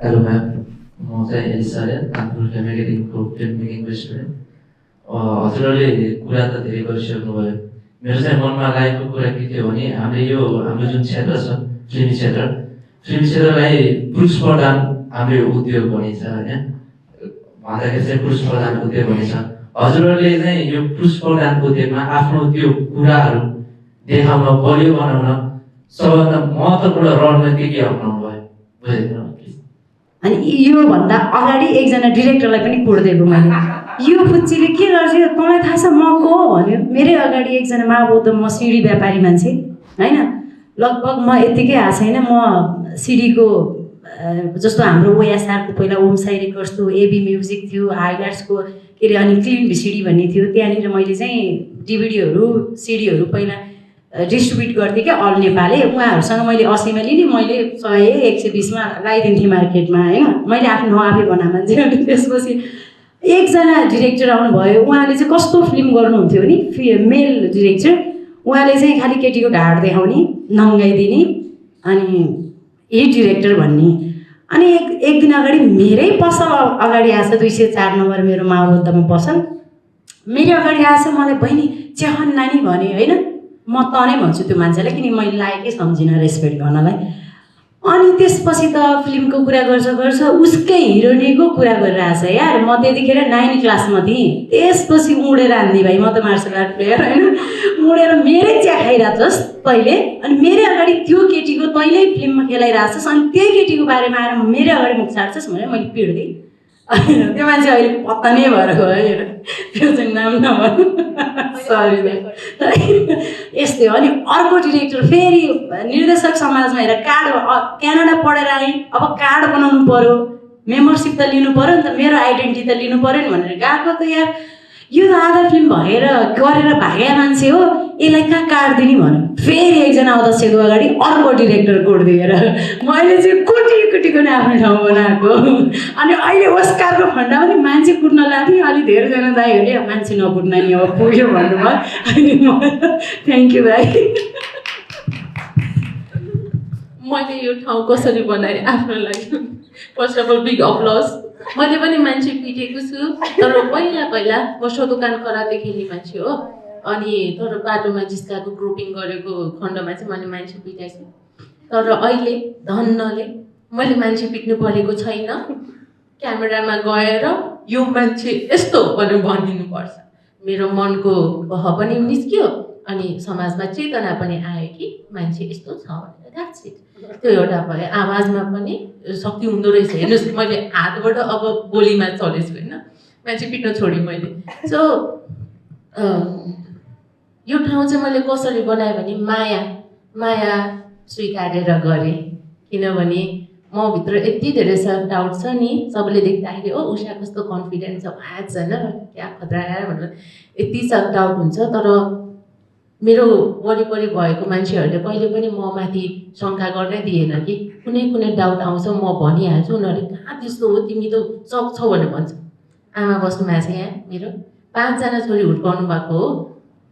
हेलो म्याम, म चाहिँ एलिसाले कानपुर फिल्म एकाडेमीको फिल्म मेकिङको स्टुडेन्ट। हजुरहरूले कुरा त धेरै गरिसक्नुभयो। मेरो चाहिँ मनमा लागेको कुरा के थियो भने हाम्रो जुन क्षेत्र छ फिल्मी क्षेत्रलाई पुरुष प्रधान हाम्रो उद्योग भनिन्छ होइन, भन्दाखेरि चाहिँ पुरुष प्रधान उद्योग भनिन्छ। हजुरहरूले चाहिँ यो पुरुष प्रधान उद्योगमा आफ्नो त्यो कुराहरू देखाउन, बलियो बनाउन सबभन्दा महत्त्वपूर्ण रणनीति के अप्नाउनु भयो बुझेको? अनि योभन्दा अगाडि एकजना डिरेक्टरलाई पनि कोडिदिएको मैले, यो फुच्चीले के गर्छ तँलाई थाहा छ म को हो भन्यो। मेरै अगाडि एकजना महाबौद्ध म सिँढी व्यापारी मान्छे होइन, लगभग म यत्तिकै आएको छैन, म सिडीको जस्तो हाम्रो ओएसआरको पहिला ओमसाई रेकर्ड्स थियो, एबी म्युजिक थियो, हाइलाइट्सको के अरे अनि क्लिन भिसिडी भन्ने थियो, त्यहाँनिर मैले चाहिँ डिभिडीहरू सिडीहरू पहिला डिस्ट्रिब्युट गर्थेँ क्या अल नेपाली। उहाँहरूसँग मैले 80मा लिने, मैले 100-120मा लगाइदिन्थेँ मार्केटमा होइन, मैले आफ्नो आफै बना मान्छे। अनि त्यसपछि एकजना डिरेक्टर आउनुभयो, उहाँले चाहिँ कस्तो फिल्म गर्नुहुन्थ्यो नि, मेल डिरेक्टर। उहाँले चाहिँ खालि केटीको ढाड देखाउने, नङ्गाइदिने, अनि हिट डिरेक्टर भन्ने। अनि एक दिन अगाडि मेरै पसल अगाडि आएछ, 204 नम्बर मेरो माओबद्धमा पसल, मेरो अगाडि आएछ। मलाई बहिनी चेहन नानी भने होइन, म त नै भन्छु त्यो मान्छेलाई, किनकि मैले लायकै सम्झिनँ रेस्पेक्ट गर्नलाई। अनि त्यसपछि त फिल्मको कुरा गर्छ उसकै हिरोइनीको कुरा गरिरहेछ यार। म त्यतिखेर 9 क्लासमा थिएँ। त्यसपछि उडेर आन्दी भाइ, म त मार्सल आर्ट प्लेयर होइन, उडेर मेरै चिया खाइरहेछस् तैँले, अनि मेरो अगाडि त्यो केटीको तैँले फिल्ममा खेलाइरहेछस्, अनि त्यही केटीको बारेमा आएर मेरो अगाडि मुख छाड्छस् भनेर मैले पिट्दिएँ। त्यो मान्छे अहिले पत्ता नै भएर गयो, त्यो चाहिँ नाम नभन्नु, सरी भाइ। यस्तै हो। अनि अर्को डिरेक्टर फेरि निर्देशक समाजमा हेरेर कार्ड, क्यानाडा पढेर आएँ, अब कार्ड बनाउनु पऱ्यो, मेम्बरसिप त लिनु पऱ्यो नि त, मेरो आइडेन्टिटी त लिनु पऱ्यो नि भनेर गएको त यार। यो त आधा फिल्म भएर गरेर भाग्या मान्छे हो, यसलाई कहाँ कार्ड दिने भन्यो। फेरि एकजना अध्यक्षको अगाडि अर्को डिरेक्टर कोड दिएर मैले चाहिँ कुटीको नै आफ्नो ठाउँ बनाएको। अनि अहिले ओस्कारको फन्डा पनि मान्छे कुट्न लाग्थेँ, अलि धेरैजना दाइहरूले मान्छे नकुट्न नि अब पुग्यो भन्नुभयो। अनि म थ्याङ्क यू भाइ। मैले यो ठाउँ कसरी बनाएँ आफ्नो लागि, फर्स्ट अफ अल बिग अप्लज। मैले पनि मान्छे पिटेको छु, तर पहिला म सोदोकान कराते खेल्ने मान्छे हो। अनि तर बाटोमा जिस्काको ग्रुपिङ गरेको खण्डमा चाहिँ मैले मान्छे पिटाएछु। तर अहिले धन्नले मैले मान्छे पिट्नु परेको छैन, क्यामेरामा गएर यो मान्छे यस्तो भनेर भनिदिनुपर्छ। मेरो मनको बह पनि निस्क्यो, अनि समाजमा चेतना पनि आयो कि मान्छे यस्तो छ भनेर। That's it. त्यो एउटा भयो। आवाजमा पनि शक्ति हुँदो रहेछ। हेर्नुहोस्, मैले हातबाट अब गोलीमा चलेछु होइन, मान्छे पिट्न छोडेँ मैले। सो यो ठाउँ चाहिँ मैले कसरी बनाएँ भने माया स्वीकारेर गरेँ। किनभने म भित्र यति धेरै सेल्फ डाउट छ नि, सबैले देख्दाखेरि ओ उषा कस्तो कन्फिडेन्ट छ, भ्याज होइन क्या खतरा आएर भनेर यति सेल्फ डाउट हुन्छ। तर मेरो वरिपरि भएको मान्छेहरूले कहिले पनि म माथि शङ्का गर्नै दिएन कि कुनै डाउट आउँछ म भनिहाल्छु। उनीहरूले कहाँ त्यस्तो हो, तिमी त सक्छौ भनेर भन्छ। आमा बस्नु भएको छ यहाँ, मेरो 5 जना छोरी हुर्काउनु भएको हो।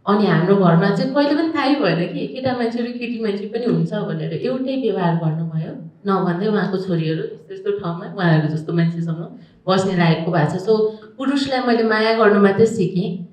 अनि हाम्रो घरमा चाहिँ कहिले पनि थाहै भएन कि केटा मान्छे र केटी मान्छे पनि हुन्छ भनेर। एउटै व्यवहार गर्नुभयो, नभन्दै उहाँको छोरीहरू यस्तो ठाउँमा उहाँहरू जस्तो मान्छेसँग बस्ने लागेको भएको छ। सो पुरुषलाई मैले माया गर्नु मात्रै सिकेँ।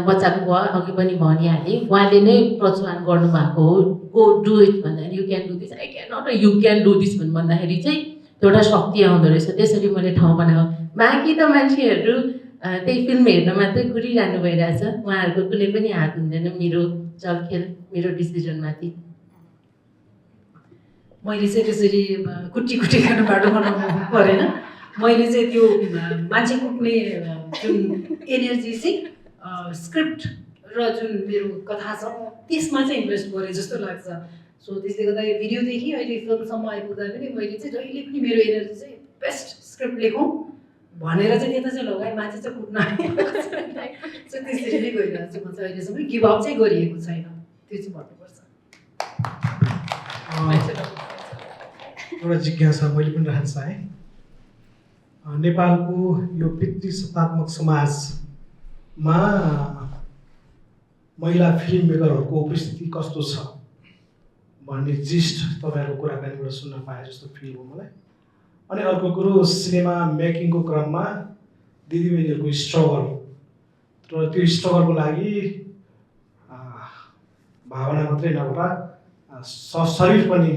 बच्चाको बुवा अघि पनि भनिहालेँ, उहाँले नै प्रोत्साहन गर्नुभएको हो, गो डु इट भन्दाखेरि you can do this, I can not, you can do this भन्दाखेरि चाहिँ एउटा शक्ति आउँदो रहेछ। त्यसरी मैले ठाउँ बनाएको। बाँकी त मान्छेहरू त्यही फिल्म हेर्न मात्रै घुरिरहनु भइरहेछ, उहाँहरूको कुनै पनि हात हुँदैन मेरो चलखेल, मेरो डिसिजनमाथि। मैले चाहिँ त्यसरी कुटी खानु बाटो बनाउनु परेन। मैले चाहिँ त्यो मान्छे कुट्ने जुन एनर्जी चाहिँ स्क्रिप्ट र जुन मेरो कथा छ त्यसमा चाहिँ इन्भेस्ट गरेँ जस्तो लाग्छ। सो त्यसले गर्दा यो भिडियोदेखि अहिले फिल्मसम्म आइपुग्दा पनि मैले चाहिँ जहिले पनि मेरो एनर्जी चाहिँ बेस्ट स्क्रिप्ट लेखौँ भनेर चाहिँ त्यता चाहिँ लगाएँ। मान्छे चाहिँ कुट्न चाहिँ त्यसरी नै गइरहेको छु म चाहिँ। अहिलेसम्म गिभअप चाहिँ गरिएको छैन, त्यो चाहिँ भन्नुपर्छ। एउटा जिज्ञासा मैले पनि राख्न चाहेँ। नेपालको यो पितृसत्तात्मक समाजमा महिला फिल्म मेकरहरूको उपस्थिति कस्तो छ भन्ने जिस्ट तपाईँहरूको कुराकानीबाट सुन्न पाएँ जस्तो फिल हो मलाई। अनि अर्को कुरो, सिनेमा मेकिङको क्रममा दिदीबहिनीहरूको स्ट्रगल र त्यो स्ट्रगलको लागि भावना मात्रै नभएर शरीर पनि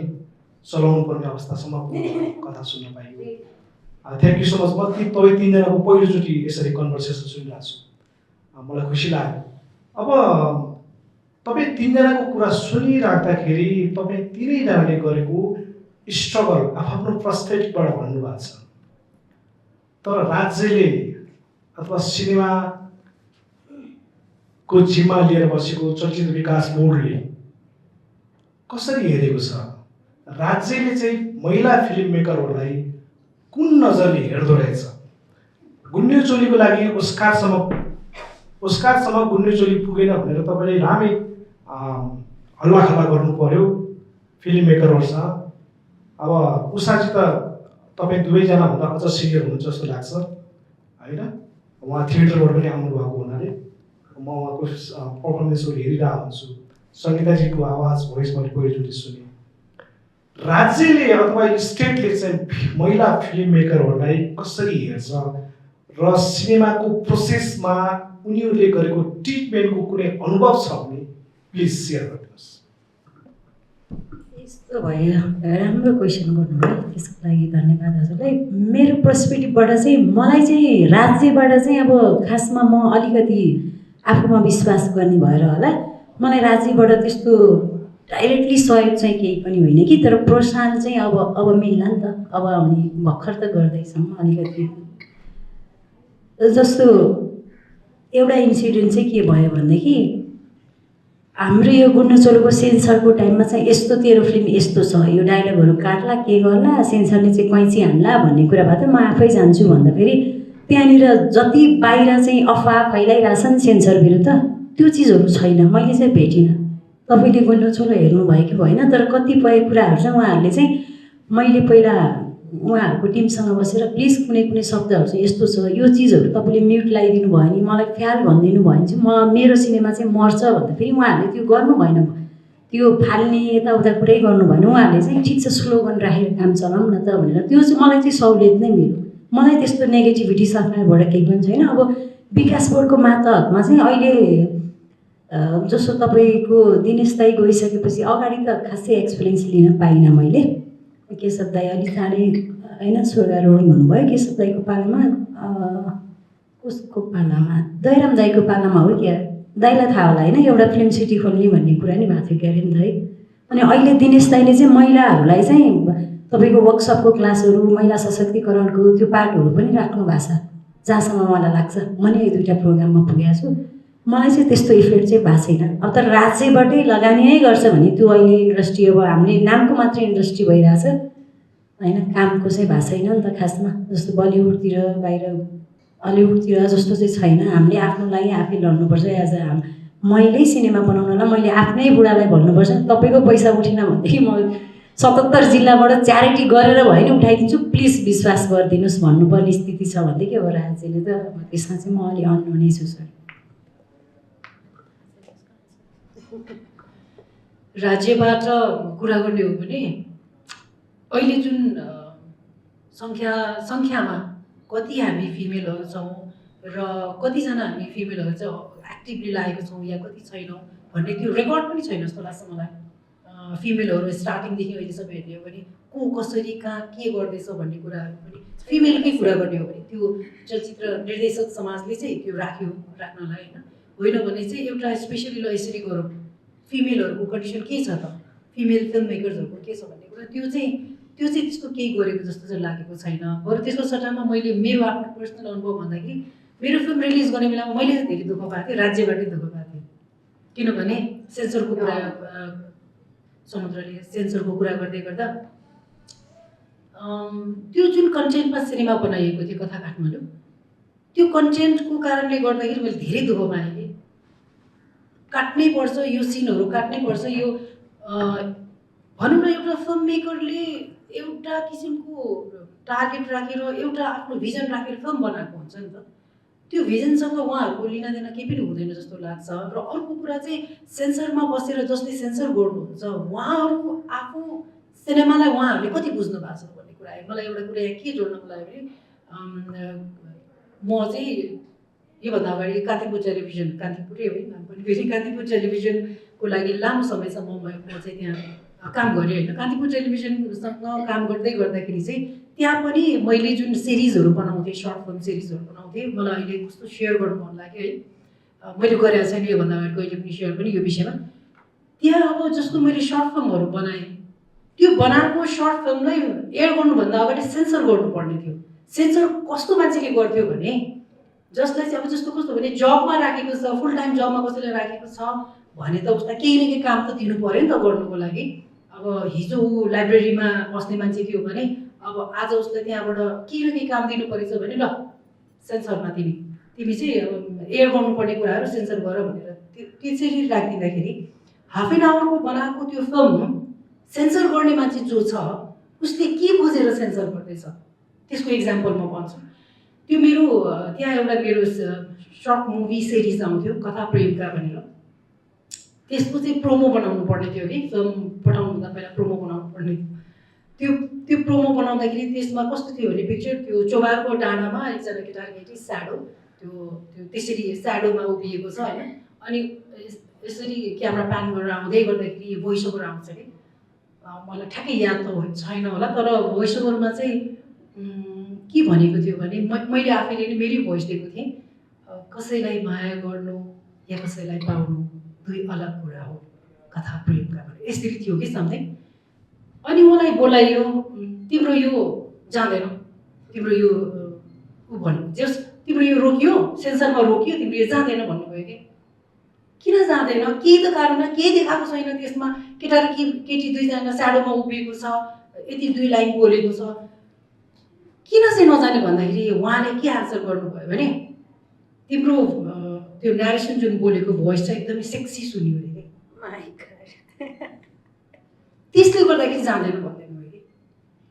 चलाउनु पर्ने अवस्थासम्म कथा सुन्न पाइयो। Thank you so much. म तपाईँ 3 जनाको पहिलोचोटि यसरी कन्भर्सेसन सुनिरहेको छु, मलाई खुसी लाग्यो। अब तपाईँ 3 जनाको कुरा सुनिराख्दाखेरि तपाईँ 3 जनाले गरेको स्ट्रगल आफ्नो पर्सपेक्टिभबाट भन्नुभएको छ, तर राज्यले अथवा सिनेमाको जिम्मा लिएर बसेको चलचित्र विकास बोर्डले कसरी हेरेको छ, राज्यले चाहिँ महिला फिल्म मेकरहरूलाई कुन नजरले हेर्दो रहेछ। गुन्यु चोलीको लागि ओस्कारसम्म गुन्यु चोली पुगेन भनेर तपाईँले लामै हल्लाखल्ला गर्नु पर्यो फिल्म मेकरहरूसँग। अब उषाजी त तपाईँ दुवैजनाभन्दा अझ सिनियर हुनुहुन्छ जस्तो लाग्छ होइन। उहाँ थिएटरबाट पनि आउनुभएको हुनाले म उहाँको पर्फर्मेन्सहरू हेरिरहेको हुन्छु। सङ्गीताजीको आवाज भोइस मैले पहिलोचोटि सुने। राज्यले अथवा स्टेटले चाहिँ महिला फिल्म मेकरहरूलाई कसरी हेर्छ र सिनेमाको प्रोसेसमा उनीहरूले गरेको ट्रिटमेन्टको कुनै अनुभव छ भने प्लिज सेयर गरिदिनुहोस्। यस्तो भयो, राम्रो क्वेसन गर्नुभयो, त्यसको लागि धन्यवाद हजुरलाई। मेरो पर्सपेक्टिभबाट चाहिँ मलाई चाहिँ राज्यबाट चाहिँ अब खासमा म अलिकति आफूमा विश्वास गर्ने भएर होला, मलाई राज्यबाट त्यस्तो डाइरेक्टली सहयोग चाहिँ केही पनि होइन कि, तर प्रोत्साहन चाहिँ अब मिल्ला नि त, अब हामी भर्खर त गर्दैछौँ अलिकति। जस्तो एउटा इन्सिडेन्ट चाहिँ के भयो भनेदेखि हाम्रो यो गुन्नु चोलोको सेन्सरको टाइममा चाहिँ यस्तो तेरो फिल्म यस्तो छ, यो डायलगहरू काट्ला के गर्ला, सेन्सरले चाहिँ कैँची हान्ला भन्ने कुरा भए त म आफै जान्छु भन्दाखेरि त्यहाँनिर जति बाहिर चाहिँ अफवाह फैलाइरहेछन् सेन्सर विरुद्ध त्यो चिजहरू छैन, मैले चाहिँ भेटिनँ। तपाईँले गुन्नु चोलो हेर्नुभयो कि भएन, तर कतिपय कुराहरू चाहिँ उहाँहरूले चाहिँ मैले पहिला उहाँहरूको टिमसँग बसेर प्लिज कुनै कुनै शब्दहरू चाहिँ यस्तो छ, यो चिजहरू तपाईँले म्युट लगाइदिनु भयो नि, मलाई फ्याल भनिदिनु भयो भने चाहिँ मेरो सिनेमा चाहिँ मर्छ भन्दाखेरि उहाँहरूले त्यो गर्नु भएन, त्यो फाल्ने यताउता कुरै गर्नु भएन। उहाँहरूले चाहिँ ठिक छ स्लोगन राखेर काम चलाउँ न त भनेर, त्यो चाहिँ मलाई चाहिँ सहुलियत नै मिल्यो। मलाई त्यस्तो नेगेटिभिटी सरकारबाट केही पनि छैन। अब विकास बोर्डको मातहतमा चाहिँ अहिले जस्तो तपाईँको दिनेश दाई गइसकेपछि अगाडि त खासै एक्सपिरियन्स लिन पाइनँ मैले। केशव दाई अलिक चाँडै होइन स्वर्गारोहण भन्नुभयो, केशव दाईको पालामा उसको पालामा दयराम दाईको पालामा हो क्या, दाईलाई थाहा होला होइन, एउटा फिल्म सिटी खोल्ने भन्ने कुरा नि भएको थियो क्या अरे नि दाई। अनि अहिले दिनेश दाईले चाहिँ महिलाहरूलाई चाहिँ तपाईँको वर्कसपको क्लासहरू, महिला सशक्तिकरणको त्यो पार्टहरू पनि राख्नु भएको छ जहाँसम्म मलाई लाग्छ। म नि 1-2 प्रोग्राममा पुगेको छु, मलाई चाहिँ त्यस्तो इफेक्ट चाहिँ भएको छैन। अब तर राज्यबाटै लगानी नै गर्छ भने त्यो अहिले इन्डस्ट्री अब हामीले नामको मात्र इन्डस्ट्री भइरहेछ होइन, कामको चाहिँ भएको छैन नि त खासमा। जस्तो बलिउडतिर बाहिर हलिउडतिर जस्तो चाहिँ छैन। हामीले आफ्नो लागि आफै लड्नुपर्छ। एज अ मैले सिनेमा बनाउनलाई मैले आफ्नै बुढालाई भन्नुपर्छ तपाईँको पैसा उठेन भनेदेखि म 77 जिल्लाबाट च्यारिटी गरेर भयो नि उठाइदिन्छु, प्लिज विश्वास गरिदिनुहोस् भन्नुपर्ने स्थिति छ भनेदेखि अब राज्यले त त्यसमा चाहिँ म अलि अन्य छु सर। राज्यबाट कुरा गर्ने हो भने अहिले जुन सङ्ख्यामा कति हामी फिमेलहरू छौँ र कतिजना हामी फिमेलहरू चाहिँ एक्टिभली लागेको छौँ या कति छैनौँ भन्ने त्यो रेकर्ड पनि छैन जस्तो लाग्छ मलाई। फिमेलहरू स्टार्टिङदेखि अहिलेसम्म हेर्ने हो भने को कसरी कहाँ के गर्दैछ भन्ने कुराहरू पनि फिमेलकै कुरा गर्ने हो भने त्यो चलचित्र निर्देशक समाजले चाहिँ त्यो राख्नलाई होइन भने चाहिँ एउटा स्पेसली ल यसरी गरौँ, फिमेलहरूको कन्डिसन के छ त, फिमेल फिल्म मेकर्सहरूको के छ भन्ने कुरा त्यो चाहिँ त्यस्तो केही गरेको जस्तो चाहिँ लागेको छैन। बरु त्यसको सट्टामा मैले मेरो आफ्नो पर्सनल अनुभव भन्दाखेरि मेरो फिल्म रिलिज गर्ने बेलामा मैले चाहिँ धेरै दुःख पाएको थिएँ, राज्यबाटै दुःख पाएको थिएँ। किनभने सेन्सरको कुरा समुद्रले सेन्सरको कुरा गर्दै गर्दा त्यो जुन कन्टेन्टमा सिनेमा बनाइएको थियो कथा काठमाडौँ, त्यो कन्टेन्टको कारणले गर्दाखेरि मैले धेरै दुःख पाएँ कि काट्नै पर्छ, यो सिनहरू काट्नै पर्छ। यो भनौँ न एउटा फिल्म मेकरले एउटा किसिमको टार्गेट राखेर एउटा आफ्नो भिजन राखेर फिल्म बनाएको हुन्छ नि त, त्यो भिजनसँग उहाँहरूको लिनादेन केही पनि हुँदैन जस्तो लाग्छ। र अर्को कुरा चाहिँ सेन्सरमा बसेर जसले सेन्सर गर्नुहुन्छ उहाँहरू आफू सिनेमालाई उहाँहरूले कति बुझ्नु भएको छ भन्ने कुरा आयो। मलाई एउटा कुरा के जोड्नको लागि भने म चाहिँ योभन्दा अगाडि कान्तिपुर टेलिभिजन, कान्तिपुरै हो नाम पनि फेरि कान्तिपुर टेलिभिजनको लागि लामो समयसम्म म चाहिँ त्यहाँ काम गरेँ होइन। कान्तिपुर टेलिभिजनसँग काम गर्दै गर्दाखेरि चाहिँ त्यहाँ पनि मैले जुन सिरिजहरू बनाउँथेँ, सर्ट फिल्म सिरिजहरू बनाउँथेँ, मलाई अहिले कस्तो सेयर गर्नु मन लाग्यो है, मैले गरेको छैन योभन्दा अगाडि कहिले पनि सेयर पनि यो विषयमा। त्यहाँ अब जस्तो मैले सर्ट फिल्महरू बनाएँ, त्यो बनाएको सर्ट फिल्मलाई एयर गर्नुभन्दा अगाडि सेन्सर गर्नुपर्ने थियो। सेन्सर कस्तो मान्छेले गर्थ्यो भने जसलाई चाहिँ अब जस्तो कस्तो भने जबमा राखेको छ, फुल टाइम जबमा कसैलाई राखेको छ भने त उसलाई केही न केही काम त दिनु पऱ्यो नि त गर्नुको लागि। अब हिजो ऊ लाइब्रेरीमा बस्ने मान्छे के हो भने अब आज उसलाई त्यहाँबाट केही न केही काम दिनु परेछ भने ल सेन्सरमा तिमी चाहिँ अब एयर गर्नुपर्ने कुराहरू सेन्सर गर भनेर त्यसरी राखिदिँदाखेरि हाफ एन आवरको बनाएको त्यो फिल्म सेन्सर गर्ने मान्छे जो छ उसले के बुझेर सेन्सर गर्दैछ त्यसको इक्जाम्पल म भन्छु। त्यो मेरो त्यहाँ एउटा मेरो सर्ट मुभी सिरिज आउँथ्यो कथा प्रेमका भनेर, त्यसको चाहिँ प्रोमो बनाउनु पर्ने थियो कि फिल्म पठाउनुभन्दा पहिला प्रोमो बनाउनु पर्ने थियो। त्यो प्रोमो बनाउँदाखेरि त्यसमा कस्तो थियो भने पिक्चर त्यो चोबारको डाँडामा एकजना केटाकेटी स्याडो त्यो त्यसरी स्याडोमा उभिएको छ होइन, अनि यसरी क्यामेरा प्यान गरेर आउँदै गर्दाखेरि भोइस ओभर आउँछ कि मलाई ठ्याक्कै याद त छैन होला, तर भोइस ओभरमा चाहिँ के भनेको थियो भने मैले आफैले नै मेरै भोइस दिएको थिएँ, कसैलाई माया गर्नु या कसैलाई पाउनु दुई अलग कुरा हो कथा प्रेमका भनेर यसरी थियो कि समथिङ। अनि मलाई बोलाइयो तिम्रो यो जाँदैन, तिम्रो यो ऊ भन्नु जस तिम्रो यो रोकियो सेन्सरमा रोकियो तिम्रो यो जाँदैन भन्नुभयो कि किन जाँदैन केही त कारण केही देखाएको छैन त्यसमा, केटा र केटी दुईजना स्याडोमा उभिएको छ यति 2 लाइन बोलेको छ किन चाहिँ नजाने भन्दाखेरि उहाँले के आन्सर गर्नुभयो भने तिम्रो त्यो न्यारेसन जुन बोलेको भोइस चाहिँ एकदमै सेक्सी सुन्यो अरे त्यसले गर्दाखेरि जाँदैन भन्दैन कि।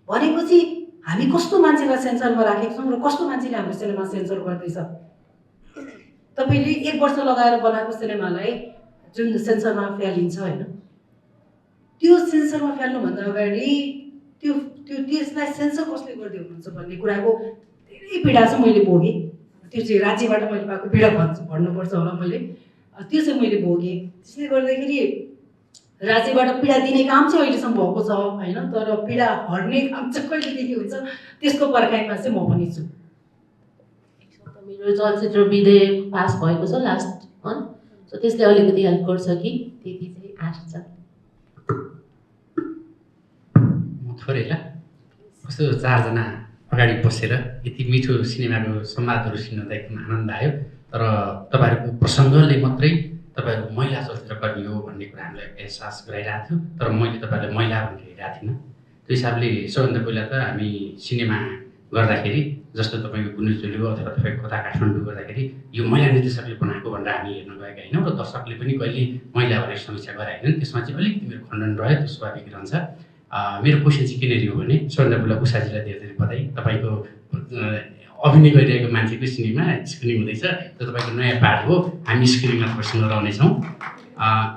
भनेपछि हामी कस्तो मान्छेलाई सेन्सरमा राखेको छौँ र कस्तो मान्छेले हाम्रो सिनेमा सेन्सर गर्दैछ। तपाईँले 1 वर्ष लगाएर बनाएको सिनेमालाई जुन सेन्सरमा फ्यालिन्छ होइन, त्यो सेन्सरमा फ्याल्नुभन्दा अगाडि त्यसलाई सेन्सर कसले गर्दै हुनुहुन्छ भन्ने कुराको धेरै पीडा चाहिँ मैले भोगेँ। त्यो चाहिँ राज्यबाट मैले पाएको पीडा भन्नुपर्छ होला मैले, त्यो चाहिँ मैले भोगेँ। त्यसले गर्दाखेरि राज्यबाट पीडा दिने काम चाहिँ अहिलेसम्म भएको छ होइन, तर पीडा हर्ने काम चाहिँ कहिलेदेखि हुन्छ त्यसको पर्खाइमा चाहिँ म पनि छु। मेरो चलचित्र विधेयक पास भएको छ लास्ट मन्थ, सो त्यसले अलिकति हेल्प गर्छ कि त्यति चाहिँ आशा छ। थोरै ल कस्तो 4 जना अगाडि बसेर यति मिठो सिनेमाको संवादहरू सुन्दा एकदम आनन्द आयो। तर तपाईँहरूको प्रसङ्गले मात्रै तपाईँहरू महिला चलचित्रकर्मी हो भन्ने कुरा हामीलाई एहसास गराइरहेको थियो, तर मैले तपाईँहरूलाई महिला भनेर हेरेको थिइनँ। त्यो हिसाबले सबभन्दा पहिला त हामी सिनेमा गर्दाखेरि जस्तो तपाईँको गुन्जुचोली अथवा तपाईँको कथा काठमाडौँ गर्दाखेरि यो महिला निर्देशकले बनाएको भनेर हामी हेर्न गएका होइनौँ र दर्शकले पनि कहिले महिला भनेर समीक्षा गराएनन्। त्यसमा चाहिँ अलिकति मेरो खण्डन रह्यो, त्यो स्वाभाविक रहन्छ। मेरो क्वेसन चाहिँ किन हो भने सबभन्दा पहिला उषाजीलाई धेरै धेरै बधाई, तपाईँको अभिनय गरिरहेको मान्छेको सिनेमा स्क्रिनिङ हुँदैछ, त्यो तपाईँको नयाँ पार्ट हो, हामी स्क्रिनिङमा तपाईँसँग रहनेछौँ।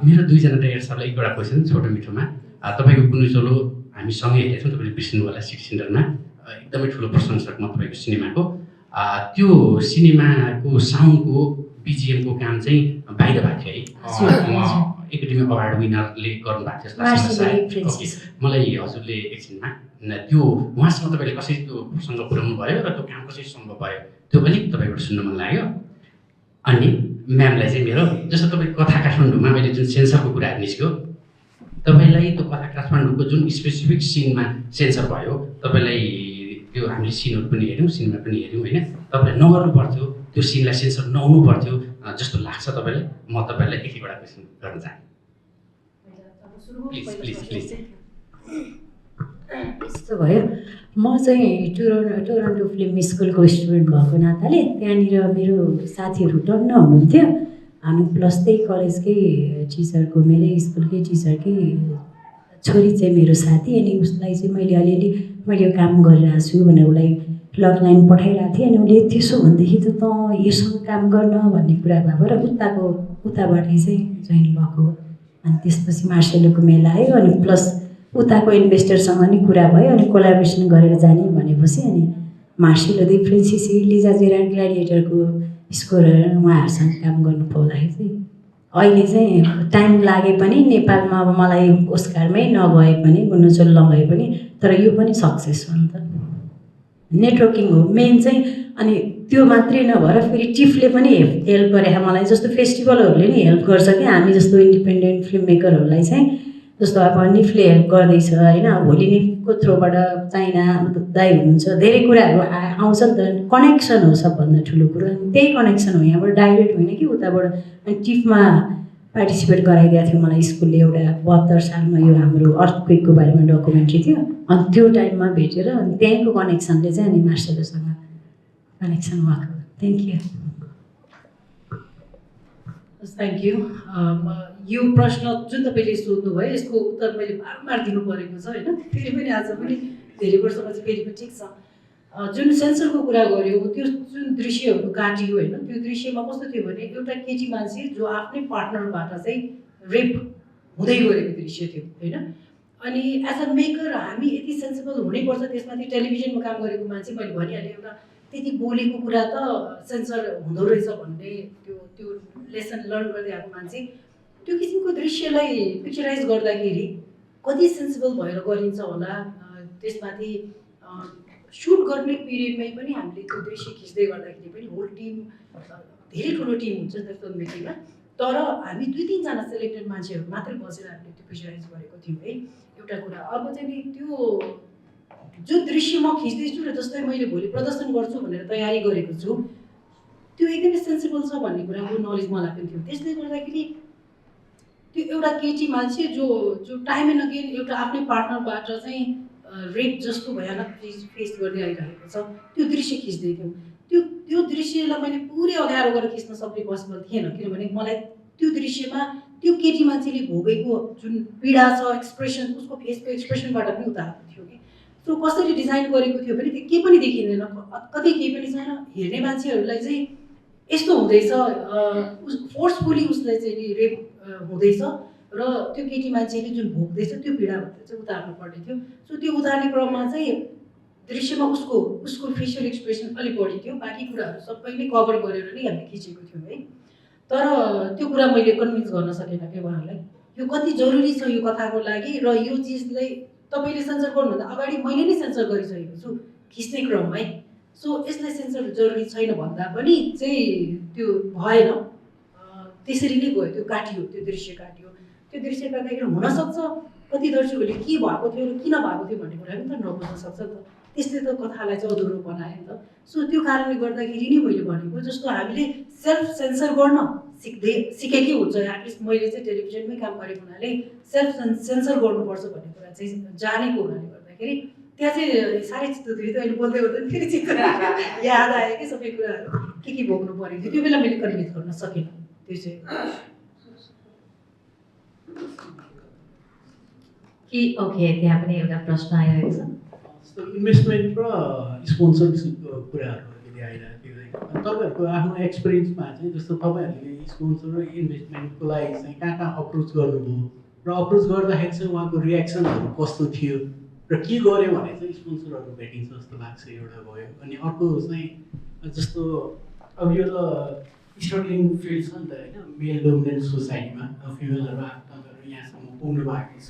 मेरो 2 जना डाइरेक्टर सरलाई एउटा क्वेसन छोटो मिठोमा, तपाईँको गुन्जुचोलो हामी सँगै हेरेछौँ, तपाईँले बिर्सिनु होला 6 सेन्टरमा एकदमै ठुलो प्रशंसक म तपाईँको सिनेमाको। त्यो सिनेमाको साउन्डको बिजिएमको काम चाहिँ बाहिर भएको थियो है, एकाडेमी अवार्ड विनरले गर्नुभएको थियो जस्तो लाग्छ मलाई। हजुरले एकछिनमा त्यो उहाँसँग तपाईँले कसरी त्यो प्रसङ्ग पुर्याउनु भयो र त्यो काम कसरी सम्भव भयो त्यो अलिक तपाईँबाट सुन्न मन लाग्यो। अनि म्यामलाई चाहिँ मेरो जस्तो तपाईँ कथा काठमाडौँमा मैले जुन सेन्सरको कुराहरू निस्क्यो, तपाईँलाई त्यो कथा काठमाडौँको जुन स्पेसिफिक सिनमा सेन्सर भयो, तपाईँलाई त्यो हामीले सिनहरू पनि हेऱ्यौँ सिनेमा पनि हेऱ्यौँ होइन, तपाईँलाई नगर्नु पर्थ्यो त्यो सिनलाई सेन्सर नहुनु पर्थ्यो जस्तो लाग्छ तपाईँलाई। म तपाईँलाई एक-एकवटा क्वेसन गर्न चाहेँ, प्लिज प्लिज प्लिज। यस्तो भयो, म चाहिँ टोरन्टो फिल्म स्कुलको स्टुडेन्ट भएको नाताले त्यहाँनिर मेरो साथीहरू टन्न हुनुहुन्थ्यो। अनि प्लस त्यही कलेजकै टिचरको मेरै स्कुलकै टिचरकै छोरी चाहिँ मेरो साथी, अनि उसलाई चाहिँ मैले अलिअलि मैले यो काम गरिरहेको छु भनेर उसलाई लग लाइन पठाइरहेको थिएँ। अनि उसले त्यसो भनेदेखि त योसँग काम गर्न भन्ने कुरा भएको र उताबाटै चाहिँ जोइन भएको। अनि त्यसपछि मार्सेलोको मेला आयो, अनि प्लस उताको इन्भेस्टरसँग नि कुरा भयो, अनि कोलाबोरेसन गरेर जाने भनेपछि अनि Marcelo the फ्रेन्सिसी Lija Gerrard ग्ल्याडिएटरको scorer उहाँहरूसँग काम गर्नु पाउँदाखेरि चाहिँ अहिले चाहिँ टाइम लागे पनि नेपालमा अब मलाई ओस्कारमै नगए पनि गुन्जुचोल नगए पनि तर यो पनि सक्सेस हो नि त, नेटवर्किङ हो मेन चाहिँ। अनि त्यो मात्रै नभएर फेरि टिफले पनि हेल्प गरे मलाई, जस्तो फेस्टिभलहरूले नि हेल्प गर्छ कि हामी जस्तो इन्डिपेन्डेन्ट फिल्म मेकरहरूलाई चाहिँ, जस्तो अब निफले हेल्प गर्दैछ होइन। भोलि निफको थ्रोबाट चाइना दाइ हुनुहुन्छ, धेरै कुराहरू आउँछ नि त, कनेक्सन हो सबभन्दा ठुलो कुरो। त्यही कनेक्सन हो, यहाँबाट डाइरेक्ट होइन कि उताबाट। अनि टिफमा पार्टिसिपेट गराइदिएको थियो मलाई स्कुलले एउटा 72 सालमा यो हाम्रो अर्थक्वेकको बारेमा डकुमेन्ट्री थियो अनि त्यो टाइममा भेटेर अनि त्यहीँको कनेक्सनले चाहिँ अनि मार्सेलोसँग कनेक्सन भएको thank you thank you yo प्रश्न जुन तपाईँले सोध्नुभयो यसको उत्तर मैले बारम्बार दिनु परेको छ होइन फेरि पनि आज पनि धेरै वर्षपछि फेरि पनि ठिक छ जुन सेन्सरको कुरा गर्यो त्यो जुन दृश्यहरू काटियो होइन त्यो दृश्यमा कस्तो थियो भने एउटा केटी मान्छे जो आफ्नै पार्टनरबाट चाहिँ रेप हुँदै गरेको दृश्य थियो होइन अनि एज अ मेकर हामी यति सेन्सिबल हुनैपर्छ त्यसमाथि टेलिभिजनमा काम गरेको मान्छे मैले भनिहालेँ एउटा त्यति बोलेको कुरा त सेन्सर हुँदो रहेछ भन्ने त्यो लेसन लर्न गर्दै आएको मान्छे त्यो किसिमको दृश्यलाई पिक्चराइज गर्दाखेरि कति सेन्सिबल भएर गरिन्छ होला त्यसमाथि सुट गर्ने पिरियडमै पनि हामीले त्यो दृश्य खिच्दै गर्दाखेरि पनि होल टिम धेरै ठुलो टिम हुन्छ नि त फिल्म मेकिङमा तर हामी 2-3 जना सेलेक्टेड मान्छेहरू मात्रै बसेर हामीले त्यो पिक्चराइज गरेको थियौँ है एउटा कुरा अर्को चाहिँ नि त्यो जो दृश्य म खिच्दैछु र जस्तै मैले भोलि प्रदर्शन गर्छु भनेर तयारी गरेको छु त्यो एकदमै सेन्सिबल छ भन्ने कुराको नलेज मलाई पनि थियो त्यसले गर्दाखेरि त्यो एउटा केटी मान्छे जो टाइम एन्ड अगेन एउटा आफ्नै पार्टनरबाट चाहिँ रेप जस्तो भयानक चिज फेस गर्दै आइरहेको छ त्यो दृश्य खिच्दै थियौँ त्यो दृश्यलाई मैले पुरै अँध्यारो गरेर खिच्न सक्ने पोसिबल थिएन किनभने मलाई त्यो दृश्यमा त्यो केटी मान्छेले भोगेको जुन पीडा छ एक्सप्रेसन उसको फेसको एक्सप्रेसनबाट पनि उतारेको थियो कि सो कसरी डिजाइन गरेको थियो भने त्यो केही पनि देखिँदैन कतै केही पनि छैन हेर्ने मान्छेहरूलाई चाहिँ यस्तो हुँदैछ फोर्सफुली उसलाई चाहिँ रेप हुँदैछ र त्यो केटी मान्छेले जुन भोग्दैछ त्यो पीडाबाट चाहिँ उतार्नु पर्ने थियो सो त्यो उतार्ने क्रममा चाहिँ दृश्यमा उसको फेसियल एक्सप्रेसन अलिक बढी थियो बाँकी कुराहरू सबै नै कभर गरेर नै हामीले खिचेको थियौँ है तर त्यो कुरा मैले कन्भिन्स गर्न सकेन क्या उहाँलाई यो कति जरुरी छ यो कथाको लागि र यो चिजलाई तपाईँले सेन्सर गर्नुभन्दा अगाडि मैले नै सेन्सर गरिसकेको छु खिच्ने क्रममै सो यसलाई सेन्सर जरुरी छैन भन्दा पनि चाहिँ त्यो भएन त्यसरी नै गयो त्यो काटियो त्यो दृश्य काटियो त्यो दृश्य गर्दाखेरि हुनसक्छ कति दर्शकहरूले के भएको थियो र किन भएको थियो भन्ने कुरा पनि त नबुझ्न सक्छ नि त त्यसले त कथालाई चाहिँ अधुरो बनायो नि त सो त्यो कारणले गर्दाखेरि नै मैले भनेको जस्तो हामीले सेल्फ सेन्सर गर्न सिकेकै हुन्छ एटलिस्ट मैले चाहिँ टेलिभिजनमै काम गरेको हुनाले सेल्फ सेन्सर गर्नुपर्छ भन्ने कुरा चाहिँ जानेको हुनाले गर्दाखेरि त्यहाँ चाहिँ साह्रै चित्त थियो अहिले बोल्दै बोल्दै फेरि चित्त याद आयो कि सबै कुराहरू के भोग्नु परेको थियो त्यो बेला मैले कन्भिन्स गर्न सकेन त्यो चाहिँ कि ओके त्यहाँ पनि एउटा प्रश्न आइरहेको छ इन्भेस्टमेन्ट र स्पोन्सरसिपको कुराहरू अलिकति आइरहेको थियो तपाईँहरूको आफ्नो एक्सपिरियन्समा चाहिँ जस्तो तपाईँहरूले स्पोन्सर र इन्भेस्टमेन्टको लागि चाहिँ कहाँ अप्रोच गर्नुभयो र अप्रोच गर्दाखेरि चाहिँ उहाँको रियाक्सनहरू कस्तो थियो र के गऱ्यो भने चाहिँ स्पोन्सरहरू भेटिन्छ जस्तो लाग्छ एउटा भयो अनि अर्को चाहिँ जस्तो अब यो त स्ट्रगलिङ फिल्ड छ नि त होइन मेल डोमिनेन्ट सोसाइटीमा फिमेलहरू तपाईँहरू यहाँसम्म पुग्नु भएको छ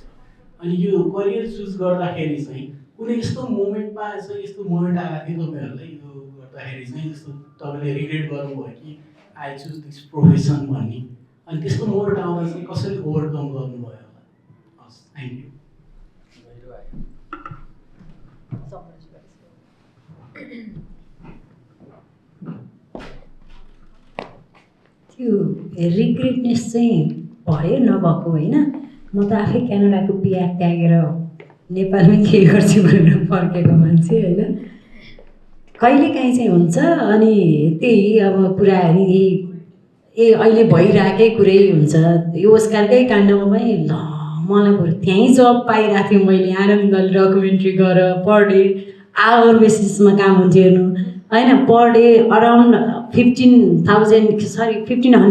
अनि यो करियर चुज गर्दाखेरि चाहिँ कुनै यस्तो मोमेन्टमा चाहिँ यस्तो मोमेन्ट आएको थियो तपाईँहरूलाई यो गर्दाखेरि चाहिँ जस्तो तपाईँले रिग्रेट गर्नुभयो कि आई चुज दिस प्रोफेसन भन्ने अनि त्यस्तो मोमेन्ट आउँदा चाहिँ कसरी ओभरकम गर्नुभयो होला हस् थ्याङ्क यू त्यो रिग्रेटनेस चाहिँ भयो नभएको होइन म त आफै क्यानाडाको बिहा त्यागेर नेपालमै के गर्छु भनेर फर्केको मान्छे होइन कहिलेकाहीँ चाहिँ हुन्छ अनि त्यही अब कुराहरू अहिले भइरहेकै कुरै हुन्छ यो ओस्कारकै काण्डमा पनि ल मलाई बरु त्यहीँ जब पाइरहेको थियो मैले आनन्दले डकुमेन्ट्री गरेर पर डे आवर बेसिसमा काम हुन्थ्यो हेर्नु होइन पर डे अराउन्ड 1500 कि $2,000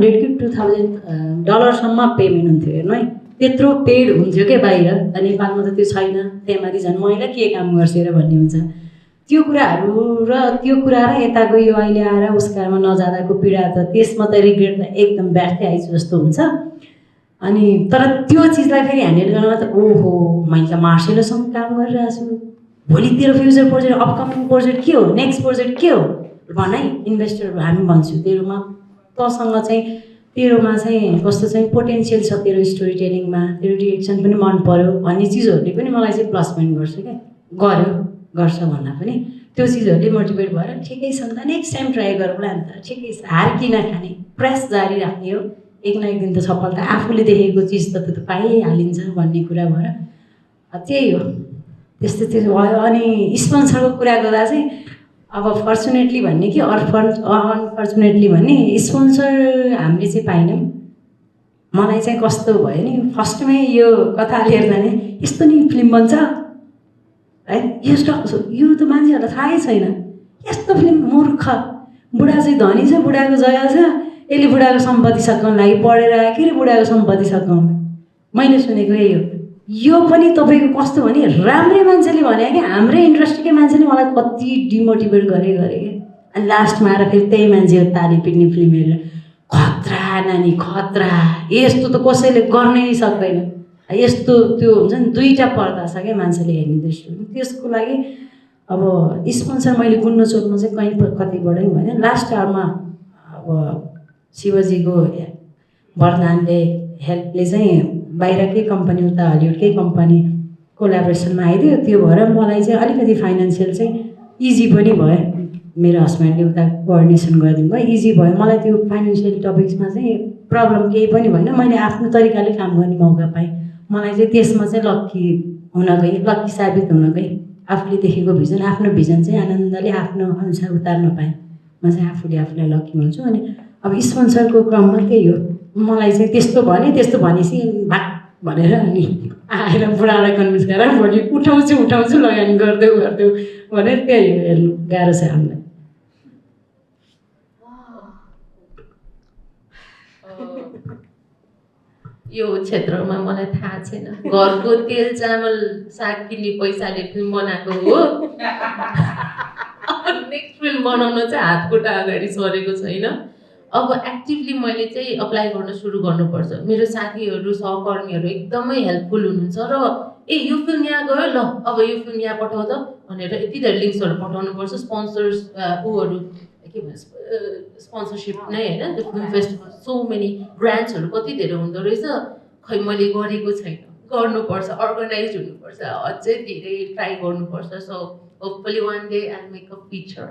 पेमेन्ट हुन्थ्यो हेर्नु है त्यत्रो पेड हुन्थ्यो क्या बाहिर नेपालमा त त्यो छैन त्यहाँमाथि झन् महिला के काम गर्छ र भन्ने हुन्छ त्यो कुराहरू र त्यो कुरा र यता गयो अहिले आएर ओस्कारमा नजाँदाको पीडा त त्यसमा त रिग्रेट त एकदम व्यर्थै आइज जस्तो हुन्छ अनि तर त्यो चिजलाई फेरि ह्यान्डल गर्नमा त ओहो मैले त मार्सेलोसँग काम गरिरहेको छु भोलि तेरो फ्युचर प्रोजेक्ट अपकमिङ प्रोजेक्ट के हो नेक्स्ट प्रोजेक्ट के हो भन है इन्भेस्टरहरू हामी भन्छु तेरोमा तँसँग चाहिँ तेरोमा चाहिँ कस्तो चाहिँ पोटेन्सियल छ तेरो स्टोरी टेलिङमा तेरो डिरेक्सन पनि मन पर्यो भन्ने चिजहरूले पनि मलाई चाहिँ प्लस पोइन्ट गर्छ क्या गर्छ भन्दा पनि त्यो चिजहरूले मोटिभेट भएर ठिकै छ नि त नेक्स्ट टाइम ट्राई गरौँला नि त ठिकै छ हार किन खाने प्रयास जारी राख्ने हो एक न एक दिन त सफलता आफूले देखेको चिज त त्यो त पाइहालिन्छ भन्ने कुरा भएर त्यही हो। त्यस्तै त्यो भयो। अनि स्पोन्सरको कुरा गर्दा चाहिँ अब फर्चुनेटली भन्ने कि अनफर्चुनेटली भन्ने स्पोन्सर हामीले चाहिँ पाएनौँ। मलाई चाहिँ कस्तो भयो नि फर्स्टमै यो कथा लिएर जाने यस्तो नि फिल्म बन्छ है यो त मान्छेहरूलाई थाहै छैन यस्तो फिल्म मूर्ख बुढा चाहिँ धनी छ बुढाको जग्गा छ यसले बुढाको सम्पत्ति सकाउनु लागि पढेर आयो कि बुढाको सम्पत्ति सकाउनु मैले सुनेको यही हो। यो पनि तपाईँको कस्तो भने राम्रै मान्छेले भने कि हाम्रै इन्डस्ट्रीकै मान्छेले मलाई कति डिमोटिभेट गरे क्या। अनि लास्टमा आएर फेरि त्यही मान्छेको ताली पिट्ने फिल्म हेरेर खतरा नानी खतरा यस्तो त कसैले गर्नै सक्दैन यस्तो त्यो हुन्छ नि दुईवटा पर्दा छ क्या मान्छेले हेर्ने दृष्टिकोण। त्यसको लागि अब स्पोन्सर मैले गुन्नु चोकमा चाहिँ कहीँ कतैबाट नि भएन। लास्ट आवरमा अब शिवजीको वरदानले हेल्पले चाहिँ बाहिरकै कम्पनी उता हलिउडकै कम्पनी कोलाबोरेसनमा आइदियो। त्यो भएर मलाई चाहिँ अलिकति फाइनेन्सियल चाहिँ इजी पनि भयो। मेरो हस्बेन्डले उता कोअर्डिनेसन गरिदिनु भयो इजी भयो। मलाई त्यो फाइनेन्सियल टपिक्समा चाहिँ प्रब्लम केही पनि भएन। मैले आफ्नो तरिकाले काम गर्ने मौका पाएँ। मलाई चाहिँ त्यसमा चाहिँ लक्की साबित हुन गई। आफूले देखेको भिजन आफ्नो भिजन चाहिँ आनन्दले आफ्नो अनुसार उतार्न पाएँ। म चाहिँ आफूले आफूलाई लक्की भन्छु। अनि अब स्पोन्सरको क्रममा त्यही हो। मलाई चाहिँ त्यस्तो भनेपछि भाग भनेर अनि आएर बुढालाई कन्भिन्स गरेर भोलि उठाउँछु लगानी गरिदेऊ भनेर त्यही हो। हेर्नु गाह्रो छ हामीलाई। यो क्षेत्रमा मलाई थाहा छैन। घरको तेल चामल साग किन्ने पैसाले फिल्म बनाएको हो। नेक्स्ट फिल्म बनाउन चाहिँ हातखुट्टा अगाडि सरेको छैन। अब एक्टिभली मैले चाहिँ अप्लाई गर्न सुरु गर्नुपर्छ। मेरो साथीहरू सहकर्मीहरू एकदमै हेल्पफुल हुनुहुन्छ र यो फिल्म यहाँ गयो ल अब यो फिल्म यहाँ पठाउ त भनेर यति धेरै लिङ्क्सहरू पठाउनुपर्छ। स्पोन्सर्स ऊहरू के भन्छ स्पोन्सरसिप नै होइन त्यो फिल्म फेस्टिभल सो मेनी ग्रान्ट्सहरू कति धेरै हुँदो रहेछ। खै मैले गरेको छैन। गर्नुपर्छ अर्गनाइज हुनुपर्छ अझै धेरै ट्राई गर्नुपर्छ। So hopefully one day I make a picture.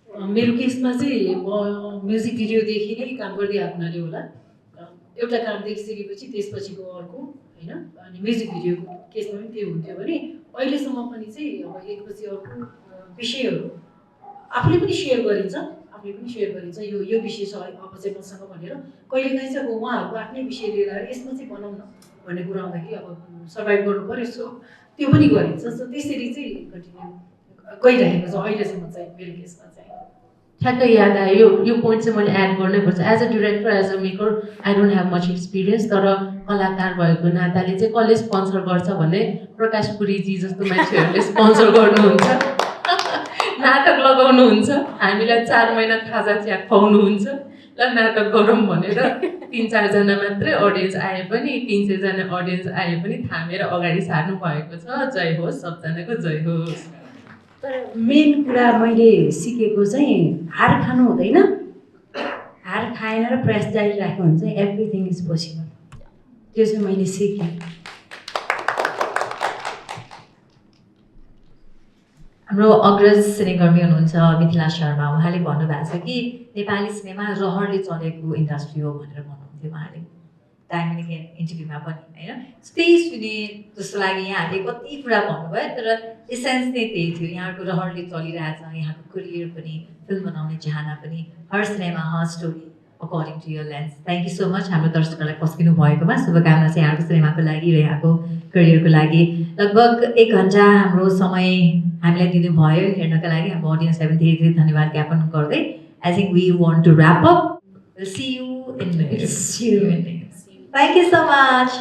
मेरो केसमा चाहिँ म म्युजिक भिडियोदेखि नै काम गर्दै आएको हुनाले होला एउटा काम देखिसकेपछि त्यसपछिको अर्को होइन। अनि म्युजिक भिडियोको केसमा पनि त्यो हुन्थ्यो भने अहिलेसम्म पनि चाहिँ अब एकपछि अर्को विषयहरू आफूले पनि सेयर गरिन्छ यो विषय छ अब चाहिँ मसँग भनेर कहिलेकाहीँ चाहिँ अब उहाँहरूको आफ्नै विषय लिएर यसमा चाहिँ बनाउन भन्ने कुरा आउँदाखेरि अब सर्भाइभ गर्नु पऱ्यो। सो त्यो पनि गरिन्छ। सो त्यसरी चाहिँ कन्टिन्यू गइरहेको छ अहिलेसम्म चाहिँ मेरो केसमा चाहिँ। ठ्याक्कै याद आयो यो पोइन्ट चाहिँ मैले एड गर्नैपर्छ। As a director as a maker I don't have much experience. तर कलाकार भएको नाताले चाहिँ कसले स्पोन्सर गर्छ भने प्रकाश पुरीजी जस्तो मान्छेहरूले स्पोन्सर गर्नुहुन्छ। नाटक लगाउनुहुन्छ हामीलाई 4 महिना खाजा चिया खुवाउनुहुन्छ। ल नाटक गरौँ भनेर 3-4 जना मात्रै अडियन्स आए पनि 300 जना अडियन्स आए पनि थामेर अगाडि सार्नु भएको छ। जय होस् सबजनाको जय होस्। तर मेन कुरा मैले सिकेको चाहिँ हार खानु हुँदैन। हार खाएन र प्रयास जारी राख्यो भने चाहिँ एभ्रिथिङ इज पोसिबल। त्यो चाहिँ मैले सिकेँ। हाम्रो अग्रज सिनेकर्मी हुनुहुन्छ मिथिला शर्मा। उहाँले भन्नुभएको छ कि नेपाली सिनेमा रहरले चलेको इन्डस्ट्री हो भनेर भन्नुहुन्थ्यो उहाँले टाइम इन्टरभ्यूमा पनि होइन। त्यही सुने जस्तो लाग्यो। यहाँहरूले कति कुरा भन्नुभयो तर एसेन्स नै त्यही थियो। यहाँहरूको रहरले चलिरहेछ। यहाँको करियर पनि फिल्म बनाउने चाहना पनि हर सिनेमा हर story according to your lens. Thank you so much हाम्रो दर्शकहरूलाई पस्किनु भएकोमा। शुभकामना छ यहाँको सिनेमाको लागि र यहाँको करियरको लागि। लगभग 1 घन्टा हाम्रो समय हामीलाई दिनुभयो हेर्नका लागि। हाम्रो अडियन्सलाई पनि धेरै धेरै धन्यवाद ज्ञापन गर्दै I think we want to wrap up. See you in minutes. Thank you so much.